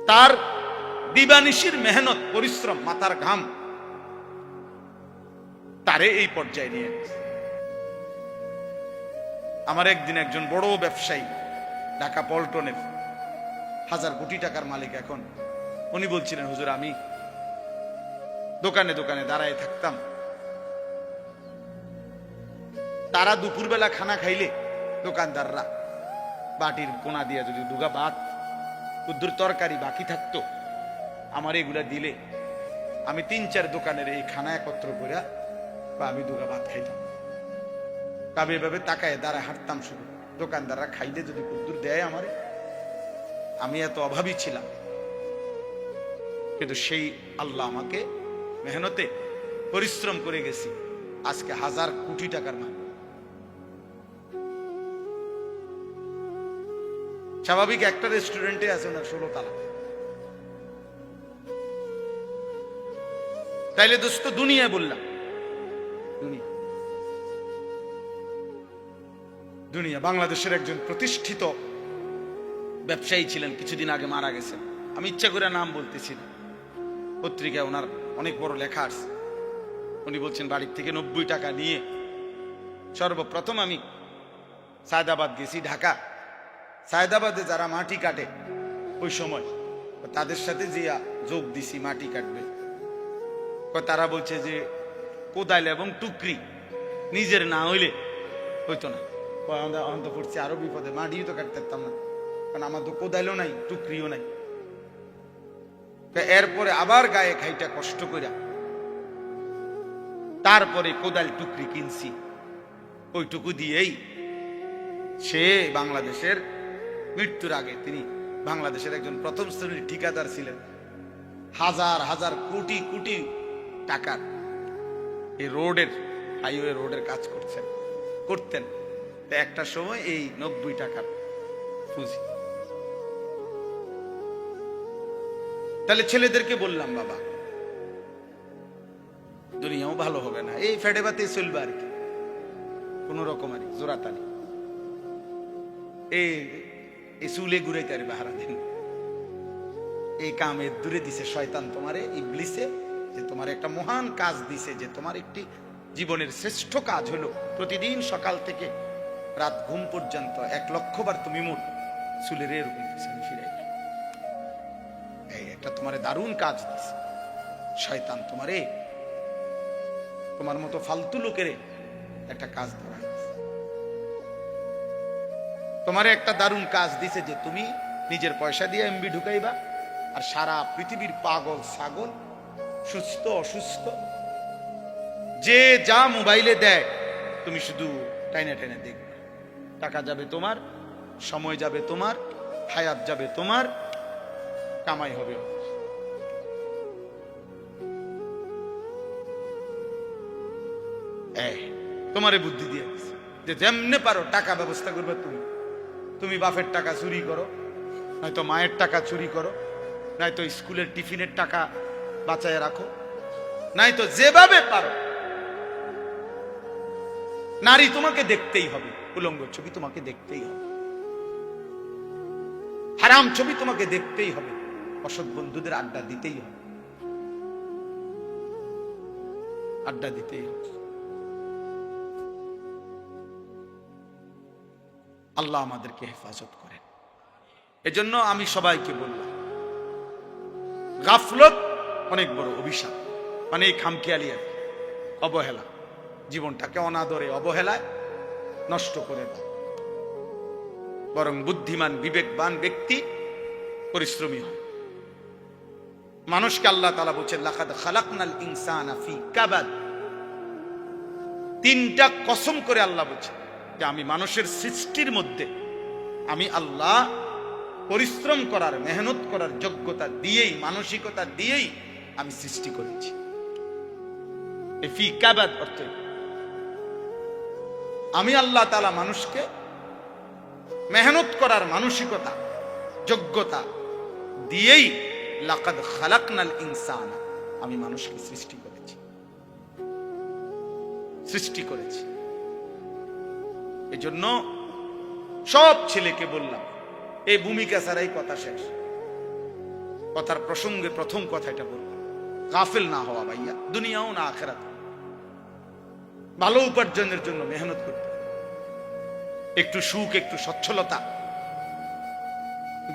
তার দিবানিশির মেহনত, পরিশ্রম, মাথার ঘাম তারে এই পর্যায়ে নিয়ে গেছে। আমার একদিন একজন বড় ব্যবসায়ী, ঢাকা পল্টনের 1000 কোটি টাকার মালিক এখন, উনি বলছিলেন, হুজুর আমি দোকানে দোকানে দাঁড়ায় থাকতাম, তারা দুপুরবেলা খানা খাইলে দোকানদাররা বাটির কোনা দিয়ে যদি 2 গা ভাত, কুদ্দুর তরকারি বাকি থাকতো, আমার এগুলা দিলে আমি 3-4 দোকানের এই খানা একত্র করে বা আমি 2 গা ভাত খাইতাম। তবে এভাবে তাকায় দাঁড়ায় হাঁটতাম, শুধু দোকানদাররা খাইলে যদি কুদ্দুর দেয় আমারে, আমি এত অভাবী ছিলাম, কিন্তু সেই আল্লাহ আমাকে মেহনতে পরিশ্রম করে গেছি, আজকে 1000 কোটি টাকার মালিক। স্বাভাবিক একটা রেস্টুরেন্টে আছে ওনার 16 তালা। তাইলে দোস্ত দুনিয়ায় বললাম, দুনিয়া দুনিয়া বাংলাদেশের একজন প্রতিষ্ঠিত ব্যবসায়ী ছিলেন, কিছুদিন আগে মারা গেছেন। আমি ইচ্ছা করে নাম বলতেছি না, পত্রিকায় ওনার অনেক বড় লেখা আছে। উনি বলছেন বাড়ির থেকে 90 টাকা নিয়ে সর্বপ্রথম আমি সায়দাবাদ গেছি, ঢাকা। সায়দাবাদে যারা মাটি কাটে ওই সময় তাদের সাথে যে যোগ দিছি মাটি কাটবে, তারা বলছে যে কোদাল এবং টুকরি নিজের না হইলে হইতো না। অন্ত পড়ছে আরো বিপদে, মাটিও তো কাটতে পারতাম না, কারণ আমার তো কোদালও নাই টুকরিও নাই। এরপরে আবার গায়ে খাইটা কষ্ট কইরা তারপরে কোদাল টুকরি কিনছি। ওইটুকু দিয়েই সে বাংলাদেশের মৃত্যুর আগে তিনি বাংলাদেশের একজন প্রথম শ্রেণীর ঠিকাদার ছিলেন, হাজার হাজার কোটি কোটি টাকার এই রোডের হাইওয়ে রোডের কাজ করতেন। একটা সময় এই 90 টাকার পুঁজি। তাহলে ছেলেদেরকে বললাম বাবা দুনিয়াও ভালো হবে না, এই ফেটে বাতে চলবে আর কি, কোন রকম আর জোরাতালি এই চুলে ঘুরাইতে আর বাহারা দিন। এই কামে দূরে দিছে শয়তান তোমারে, ইবলিসে, যে তোমার একটা মহান কাজ দিছে, যে তোমার একটি জীবনের শ্রেষ্ঠ কাজ হলো প্রতিদিন সকাল থেকে রাত ঘুম পর্যন্ত 1 লক্ষ বার তুমি মোট চুলের এরকম পিছনে ফিরাই। এই একটা তোমার দারুণ কাজ দিছে শয়তান তোমারে, তোমার মতো ফালতু লোকের একটা কাজ দেওয়া হয়েছে। তোমার একটা দারুণ কাজ দিছে যে তুমি নিজের পয়সা দিয়ে এমবি ঢুকাইবা, আর সারা পৃথিবীর পাগল ছাগল সুস্থ অসুস্থ যে যা মোবাইলে দেয় তুমি শুধু টাইনে টাইনে দেখবে। টাকা যাবে তোমার, সময় যাবে তোমার, হায়াত যাবে তোমার, কামাই হবে। তোমারে বুদ্ধি দিয়ে যে যেমনে পারো টাকা ব্যবস্থা করবে তুমি। তুমি বাপের টাকা চুরি করো, নয়তো মায়ের টাকা চুরি করো, নয়তো স্কুলের টিফিনের টাকা বাঁচায় রাখো, নয়তো যেভাবে পারো। নারী তোমাকে দেখতেই হবে, উলঙ্গ ছবি তোমাকে দেখতেই হবে, হারাম ছবি তোমাকে দেখতেই হবে, অসৎ বন্ধুদের আড্ডা দিতেই হবে, আড্ডা দিতেই হবে। আল্লাহ আমাদেরকে হেফাজত করেন। এজন্য আমি সবাইকে বললাম, গাফলত অনেক বড় অভিশাপ, মানে এই খামখেয়ালি আর অবহেলা, জীবনটাকে অনাদরে অবহেলায় নষ্ট করে দাও। বরং বুদ্ধিমান বিবেকবান ব্যক্তি পরিশ্রমী হয়। মানুষকে আল্লাহ তাআলা বলেছেন লাকাদ খালাকনাল ইনসানা ফি কাবাদ। 3টা কসম করে আল্লাহ বলেছেন যে আমি মানুষের সৃষ্টির মধ্যে আমি আল্লাহ পরিশ্রম করার, মেহনত করার যোগ্যতা দিয়েই, মানসিকতা দিয়েই আমি সৃষ্টি করেছি। এই ফি কাবাদ অর্থ আমি আল্লাহ তাআলা মানুষকে মেহনত করার মানসিকতা, যোগ্যতা দিয়েই লাকাদ খালাকনাল ইনসানা, আমি মানুষকে সৃষ্টি করেছি। এজন্য সব ছেলেকে বললাম, এই ভূমিকা ছাড়াই কথা শেষ। কথার প্রসঙ্গে প্রথম কথা এটা বললাম, গাফেল না হওয়া ভাইয়া, দুনিয়াও না আখিরাত। ভালো উপার্জনের জন্য মেহনত করতে, একটু সুখ, একটু সচ্ছলতা,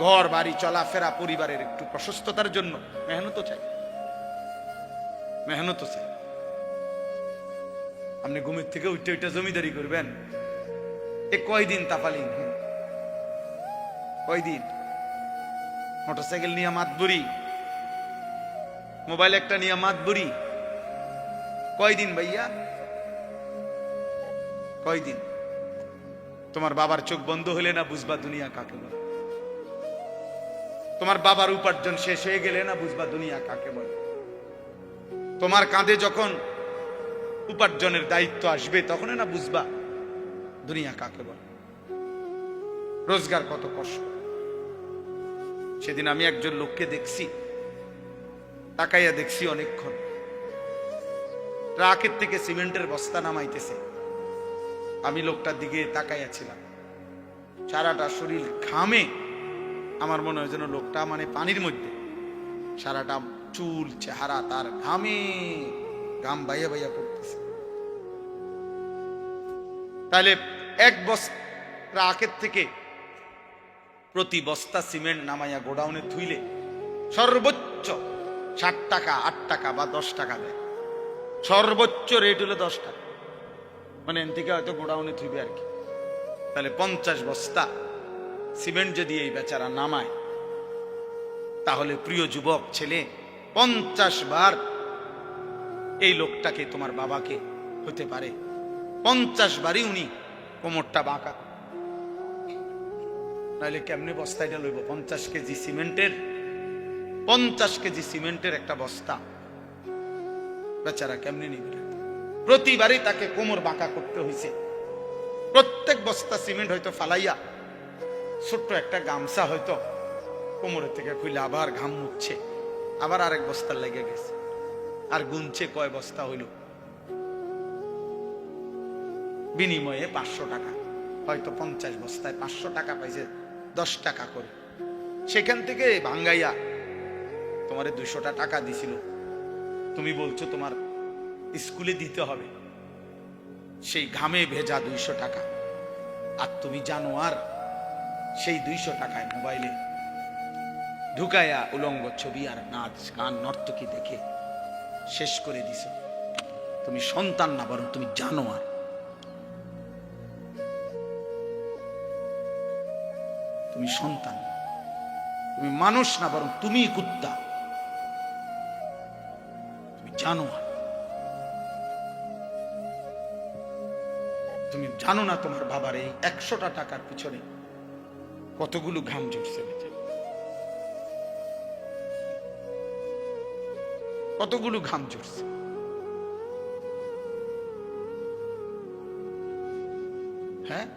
ঘর বাড়ি চলাফেরা, পরিবারের একটু প্রশস্ততার জন্য মেহনত চাই। আপনি ঘুমের থেকে উঠে উঠে জমিদারি করবেন, এ কয়দিন তাপালিন, কয়দিন মোটরসাইকেল নিয়ে মাতবুরি, মোবাইল একটা নিয়ে মাতবুরি, কয়দিন ভাইয়া, কয়দিন? তোমার বাবার চোখ বন্ধ হলে না বুঝবা দুনিয়া কাকে বলে। তোমার বাবার উপার্জন শেষ হয়ে গেলে না বুঝবা দুনিয়া কাকে বলে। তোমার কাঁধে যখন উপার্জনের দায়িত্ব আসবে তখন না বুঝবা দুনিয়া কাকে বলে, রোজগার কত কষ্ট। সেদিন আমি একজন লোককে দেখছি, তাকাইয়া দেখছি অনেকক্ষণ, ট্রাকের থেকে সিমেন্টের বস্তা নামাইতেছে। আমি লোকটার দিকে তাকাইয়া ছিলাম, সারাটা শরীর ঘামে, আমার মনে হয় যেন লোকটা মানে পানির মধ্যে, সারাটা চুল চেহারা তার ঘামে ঘাম বাইয়া বাইয়া পড়তেছে। তাহলে এক বস্তা আগের থেকে প্রতি বস্তা সিমেন্ট নামাইয়া গোডাউনে থুইলে সর্বোচ্চ 60 টাকা, 8 টাকা বা 10 টাকা দেয়। সর্বোচ্চ রেট হলো 10 টাকা, মানে এন থেকে হয়তো গোডাউনে থুইবে আর কি। তাহলে 50 বস্তা সিমেন্ট যদি এই বেচারা নামায়, তাহলে প্রিয় যুবক ছেলে, 50 বার এই লোকটাকে, তোমার বাবাকে হতে পারে 50 বারই উনি কোমরটা বাঁকা। নাহলে কেমনে বস্তাটা লইব? 50 কেজি সিমেন্টের, 50 কেজি সিমেন্টের একটা বস্তা বেচারা কেমনে নিবে? প্রতিবারই তাকে কোমর বাঁকা করতে হয়েছে। প্রত্যেক বস্তা সিমেন্ট হয়তো ফালাইয়া ছোট্ট একটা গামছা হয়তো কোমরের থেকে খুলে আবার ঘাম মুছছে, আবার আরেক বস্তা লেগে গেছে, আর গুনছে কয় বস্তা হইল। বিনিময়ে 500 টাকা, হয়তো 50 বস্তায় 500 টাকা পাইছে, 10 টাকা করে। সেখান থেকে ভাঙ্গাইয়া তোমারে 200 টাকা দিছিল, তুমি বলছো তোমার স্কুলে দিতে হবে, সেই ঘামে ভেজা 200 টাকা। আর তুমি জানো আর সেই 200 টাকায় মোবাইলে ঢুকায়া উলঙ্গ ছবি আর নাচ গান নর্তকী দেখে শেষ করে দিছ। তুমি সন্তান না, বরং তুমি জানো আর। তুমি সন্তান, তুমি মানুষ না, বরং তুমি কুত্তা। তুমি জানো আর। তুমি জানো না তোমার বাবার এই 100টা টাকার পিছনে কতগুলো ঘাম ঝরছে, কতগুলো ঘাম ঝরছে। হ্যাঁ,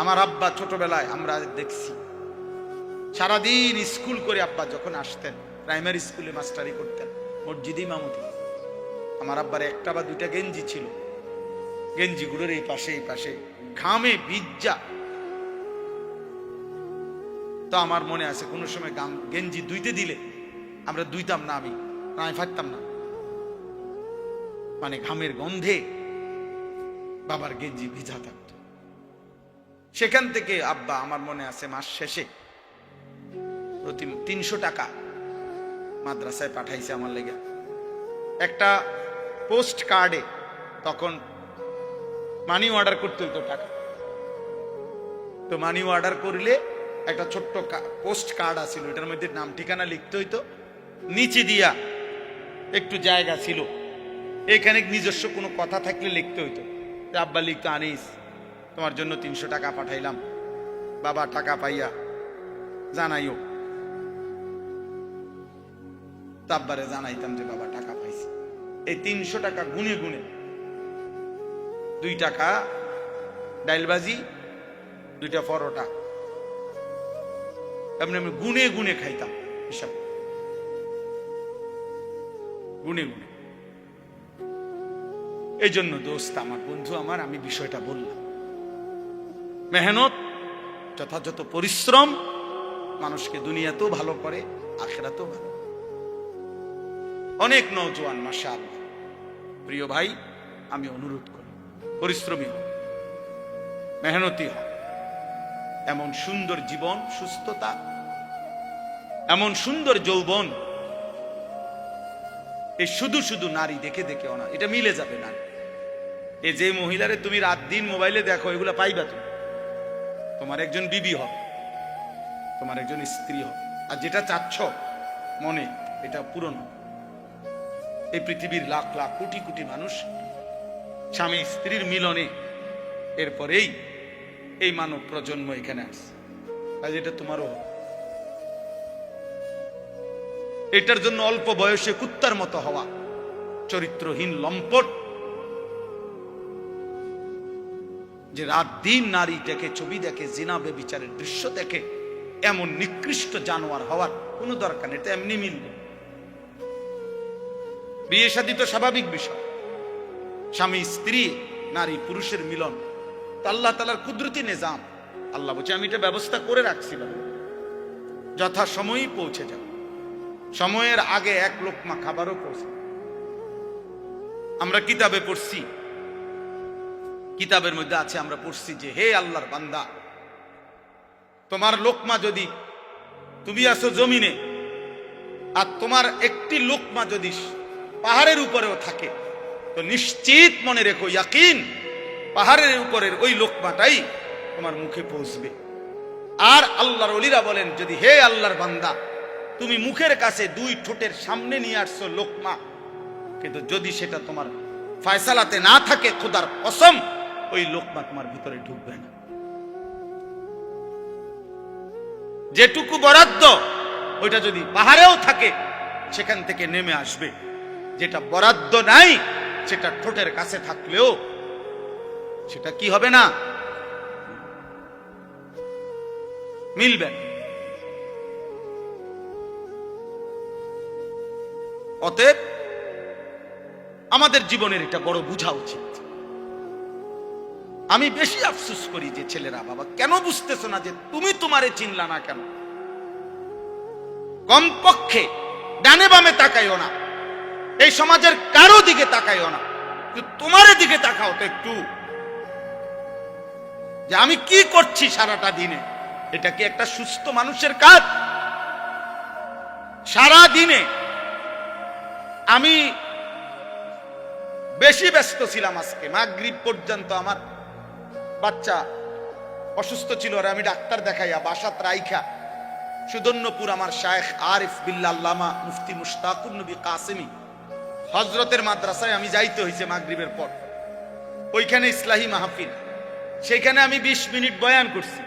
আমার আব্বা ছোটবেলায় আমরা দেখছি সারাদিন স্কুল করে আব্বা যখন আসতেন, প্রাইমারি স্কুলে মাস্টারি করতেন, মসজিদে ইমামতি। আমার আব্বার একটা বা দুইটা গেঞ্জি ছিল, গেঞ্জিগুলোর এই পাশে এই পাশে ঘামে ভিজা। তো আমার মনে আছে কোনো সময় গেঞ্জি ধুইতে দিলে আমরা ধুইতাম না, আমি ফাটতাম না, মানে ঘামের গন্ধে বাবার গেঞ্জি ভিজা থাকতো। সেখান থেকে আব্বা, আমার মনে আছে, মাস শেষে প্রতি 300 টাকা মাদ্রাসায় পাঠাইছে আমার লেগে। একটা পোস্ট কার্ডে তখন মানি অর্ডার করতে হইতো টাকা, তো মানি অর্ডার করলে একটা ছোট্ট পোস্ট কার্ড আছিল, এটার মধ্যে নাম ঠিকানা লিখতে হইতো, নিচে দিয়া একটু জায়গা ছিল, এখানে নিজস্ব কোনো কথা থাকলে লিখতে হইতো। আব্বা লিখতো, আনিস তোমার জন্য 300 টাকা পাঠাইলাম, বাবা টাকা পাইয়া জানাইও। আব্বারে জানাইতাম যে বাবা টাকা পাইছে। এই 300 টাকা গুনে গুনে 2 টাকা ডাইলবাজি, 2টা পরোটা, এমনি আমি গুনে গুনে খাইতাম, হিসাব গুনে গুনে। এই জন্য দোস্ত আমার, বন্ধু আমার, আমি বিষয়টা বললাম, মেহনত, যথাযথ পরিশ্রম মানুষকে দুনিয়াতেও ভালো করে, আখিরাতেও ভালো। অনেক নওজোয়ান মাশাআল্লাহ, প্রিয় ভাই, আমি অনুরোধ করি পরিশ্রমী হোক, মেহনতি হোক। এমন সুন্দর জীবন, সুস্থতা, এমন সুন্দর যৌবন, এই শুধু শুধু নারী দেখে দেখে এটা মিলে যাবে না। এই যে মহিলারে তুমি রাত দিন মোবাইলে দেখো, এগুলা পাইবা তুমি, তোমার একজন বিবি হবে, তোমার একজন স্ত্রী হবে। আর যেটা চাচ্ছ মনে, এটা পূরণ। এই পৃথিবীর লাখ লাখ কোটি কোটি মানুষ স্বামী স্ত্রীর মিলনে এরপরেই এই মানব প্রজন্ম এখানে আসছে। আজ এটা তোমারও হবে। এটার জন্য অল্প বয়সে কুত্তার মতো হওয়া, চরিত্রহীন লম্পট, যে রাত দিন নারী দেখে, ছবি দেখে, জিনা ব্যভিচারের দৃশ্য দেখে, এমন নিকৃষ্ট জানোয়ার হওয়ার কোনো দরকার নেই। এটা এমনি মিলবে। বিয়ে শাদী তো স্বাভাবিক বিষয়, স্বামী স্ত্রী, নারী পুরুষের মিলন, আল্লাহ তাআলার কুদরতি নিজাম। আল্লাহ বলছে আমি এটা ব্যবস্থা করে রাখছি, যথা সময়ই পৌঁছে যাবে। সময়ের আগে এক লোকমা খাবারও পৌঁছে। আমরা কিতাবে পড়ছি, কিতাবের মধ্যে আছে, আমরা পড়ছি যে হে আল্লাহর বান্দা, তোমার লোকমা যদি, তুমি আছো জমিনে আর তোমার একটি লোকমা যদি পাহাড়ের উপরেও থাকে, তো নিশ্চিত মনে রেখো, ইয়াকিন, পাহাড়ের উপরের ওই লোকমাটাই তোমার মুখে পৌঁছবে। আর আল্লাহর ওলিরা বলেন, যদি হে আল্লাহর বান্দা, তুমি মুখের কাছে দুই ঠোঁটের সামনে নিয়ে আসছো লোকমা, কিন্তু যদি সেটা তোমার ফয়সালাতে না থাকে, খোদার কসম ওই লোকমা তোমার ভিতরে ঢুকবে না। যেটুকু বরাদ্দ ওইটা যদি পাহাড়েও থাকে সেখান থেকে নেমে আসবে, যেটা বরাদ্দ নাই সেটা ঠোঁটের কাছে থাকলেও সেটা কি হবে না, মিলবে। অতএব আমাদের জীবনের এটা বড় বোঝা উচিত। আমি বেশি আফসোস করি যে ছেলেরা, বাবা কেন বুঝতেছো না যে তুমি তোমারে চিনলা না কেন? কমপক্ষে ডানে বামে তাকাইও না, এই সমাজের কারো দিকে তাকাইও না, তোমারে দিকে তাকাও তো একটু, যে আমি কি করছি সারাটা দিনে। এটা কি একটা সুস্থ মানুষের কাজ? সারা দিনে আমি বেশি ব্যস্ত ছিলাম, আজকে মাগরিব পর্যন্ত আমার বাচ্চা অসুস্থ ছিল, আর আমি ডাক্তার দেখাইয়া বাসাত রাইখা সুদন্যপুর আমার শায়েখ আরিফ বিল্লাহ আল্লামা মুফতি মুশতাকুর নবী কাসেমি হযরতের মাদ্রাসায় আমি যাইতে হয়েছে মাগরিবের পর। ওইখানে ইসলাহি মাহফিল, সেখানে আমি 20 মিনিট বয়ান করছি,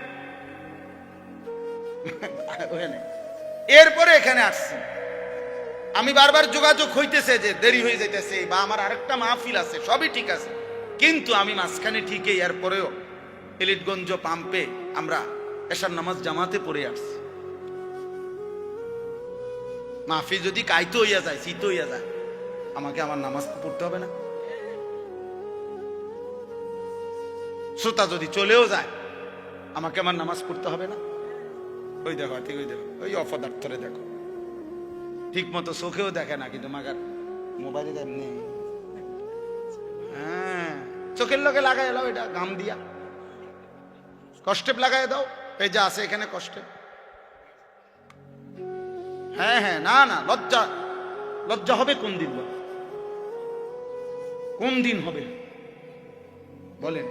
এরপরে এখানে আসছি। আমি বারবার যোগাযোগ হইতেছে যে দেরি হয়ে যাইতেছে, বা আমার আরেকটা মাহফিল আছে, সবই ঠিক আছে, কিন্তু আমি মাঝখানে ঠিকই এরপরেও এলিটগঞ্জ পাম্পে আমরা এশার নামাজ জামাতে পড়ে আসছি। মাহফিল যদি কাইতে হইয়া যায়, শীত হইয়া যায়, আমাকে আমার নামাজ পড়তে হবে না? শ্রোতা যদি চলেও যায়, আমাকে আমার নামাজ পড়তে হবে না? ওই দেখো, ঠিক ওই দেখো, ওই অপদার্থরে দেখো, ঠিক মতো চোখেও দেখে না, কিন্তু মাগার মোবাইলে এমনি, হ্যাঁ, চোখের লগে লাগাই এলাও, এটা গাম দিয়া কষ্টেপ লাগাই দাও, এই যে আছে এখানে কষ্টেপ। হ্যাঁ হ্যাঁ, না না, লজ্জা, লজ্জা হবে কোন দিন? কোন দিন হবে বলেন?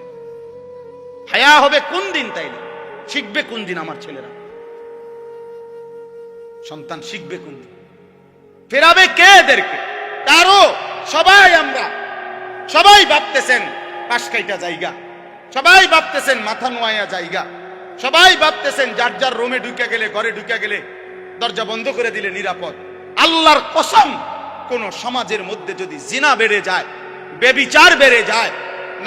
হায়া হবে কোন দিন? তাইলে শিখবে কোন দিন আমার ছেলেরা? সন্তান শিখবে কোন দিন? ফেরাবে কে এদেরকে? কারো, সবাই আমরা, সবাই ভাবতেছেন পাশ কাইটা জায়গা, সবাই ভাবতেছেন মাথা নোয়া জায়গা, সবাই ভাবতেছেন যার যার রুমে ঢুকে গেলে, ঘরে ঢুকে গেলে দরজা বন্ধ করে দিলে নিরাপদ। আল্লাহর কসম, কোন সমাজের মধ্যে যদি জিনা বেড়ে যায়, বেবিচার বেড়ে যায়,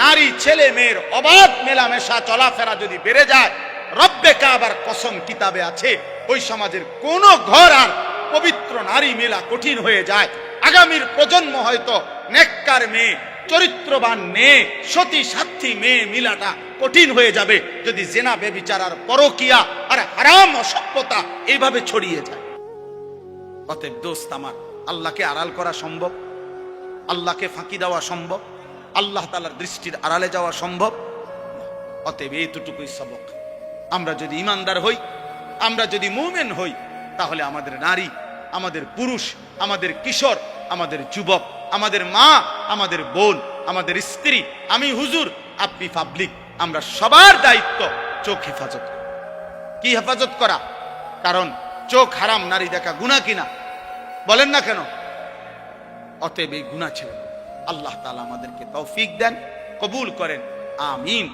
নারী ছেলে মেয়ের অবাধ মেলামেশা চলাফেরা যদি বেড়ে যায়, রব্বে কাবার কসম কিতাবে আছে, ওই সমাজের কোন ঘর আর পবিত্র নারী মেলা কঠিন হয়ে যায়। আগামীর প্রজন্ম হয়তো নেককার মেয়ে, চরিত্রবান মেয়ে, সতী সাথী মেয়ে মিলাটা কঠিন হয়ে যাবে যদি জেনা বেবিচার আর পরকিয়া আর হারাম অসভ্যতা এইভাবে ছড়িয়ে যায়। অতএব দোস্ত আমার, আল্লাহকে আড়াল করা সম্ভব, আল্লাহকে ফাঁকি দেওয়া সম্ভব, আল্লাহ তাআলার দৃষ্টির আড়ালে যাওয়া সম্ভব। অতএব এইটুকুই সবক। আমরা যদি ইমানদার হই, আমরা যদি মুমিন হই, তাহলে আমাদের নারী, আমাদের পুরুষ, আমাদের কিশোর, আমাদের যুবক, আমাদের মা, আমাদের বোন, আমাদের স্ত্রী, আমি হুজুর, আপনি পাবলিক, আমরা সবার দায়িত্ব চোখ হেফাজত। কি হেফাজত করা? কারণ চোখ হারাম নারী দেখা গুনাহ কিনা? বলেন না কেন? অতএব এই গুনাহ ছেড়ে আল্লাহ তাআলা আমাদেরকে তৌফিক দেন, কবুল করেন, আমিন।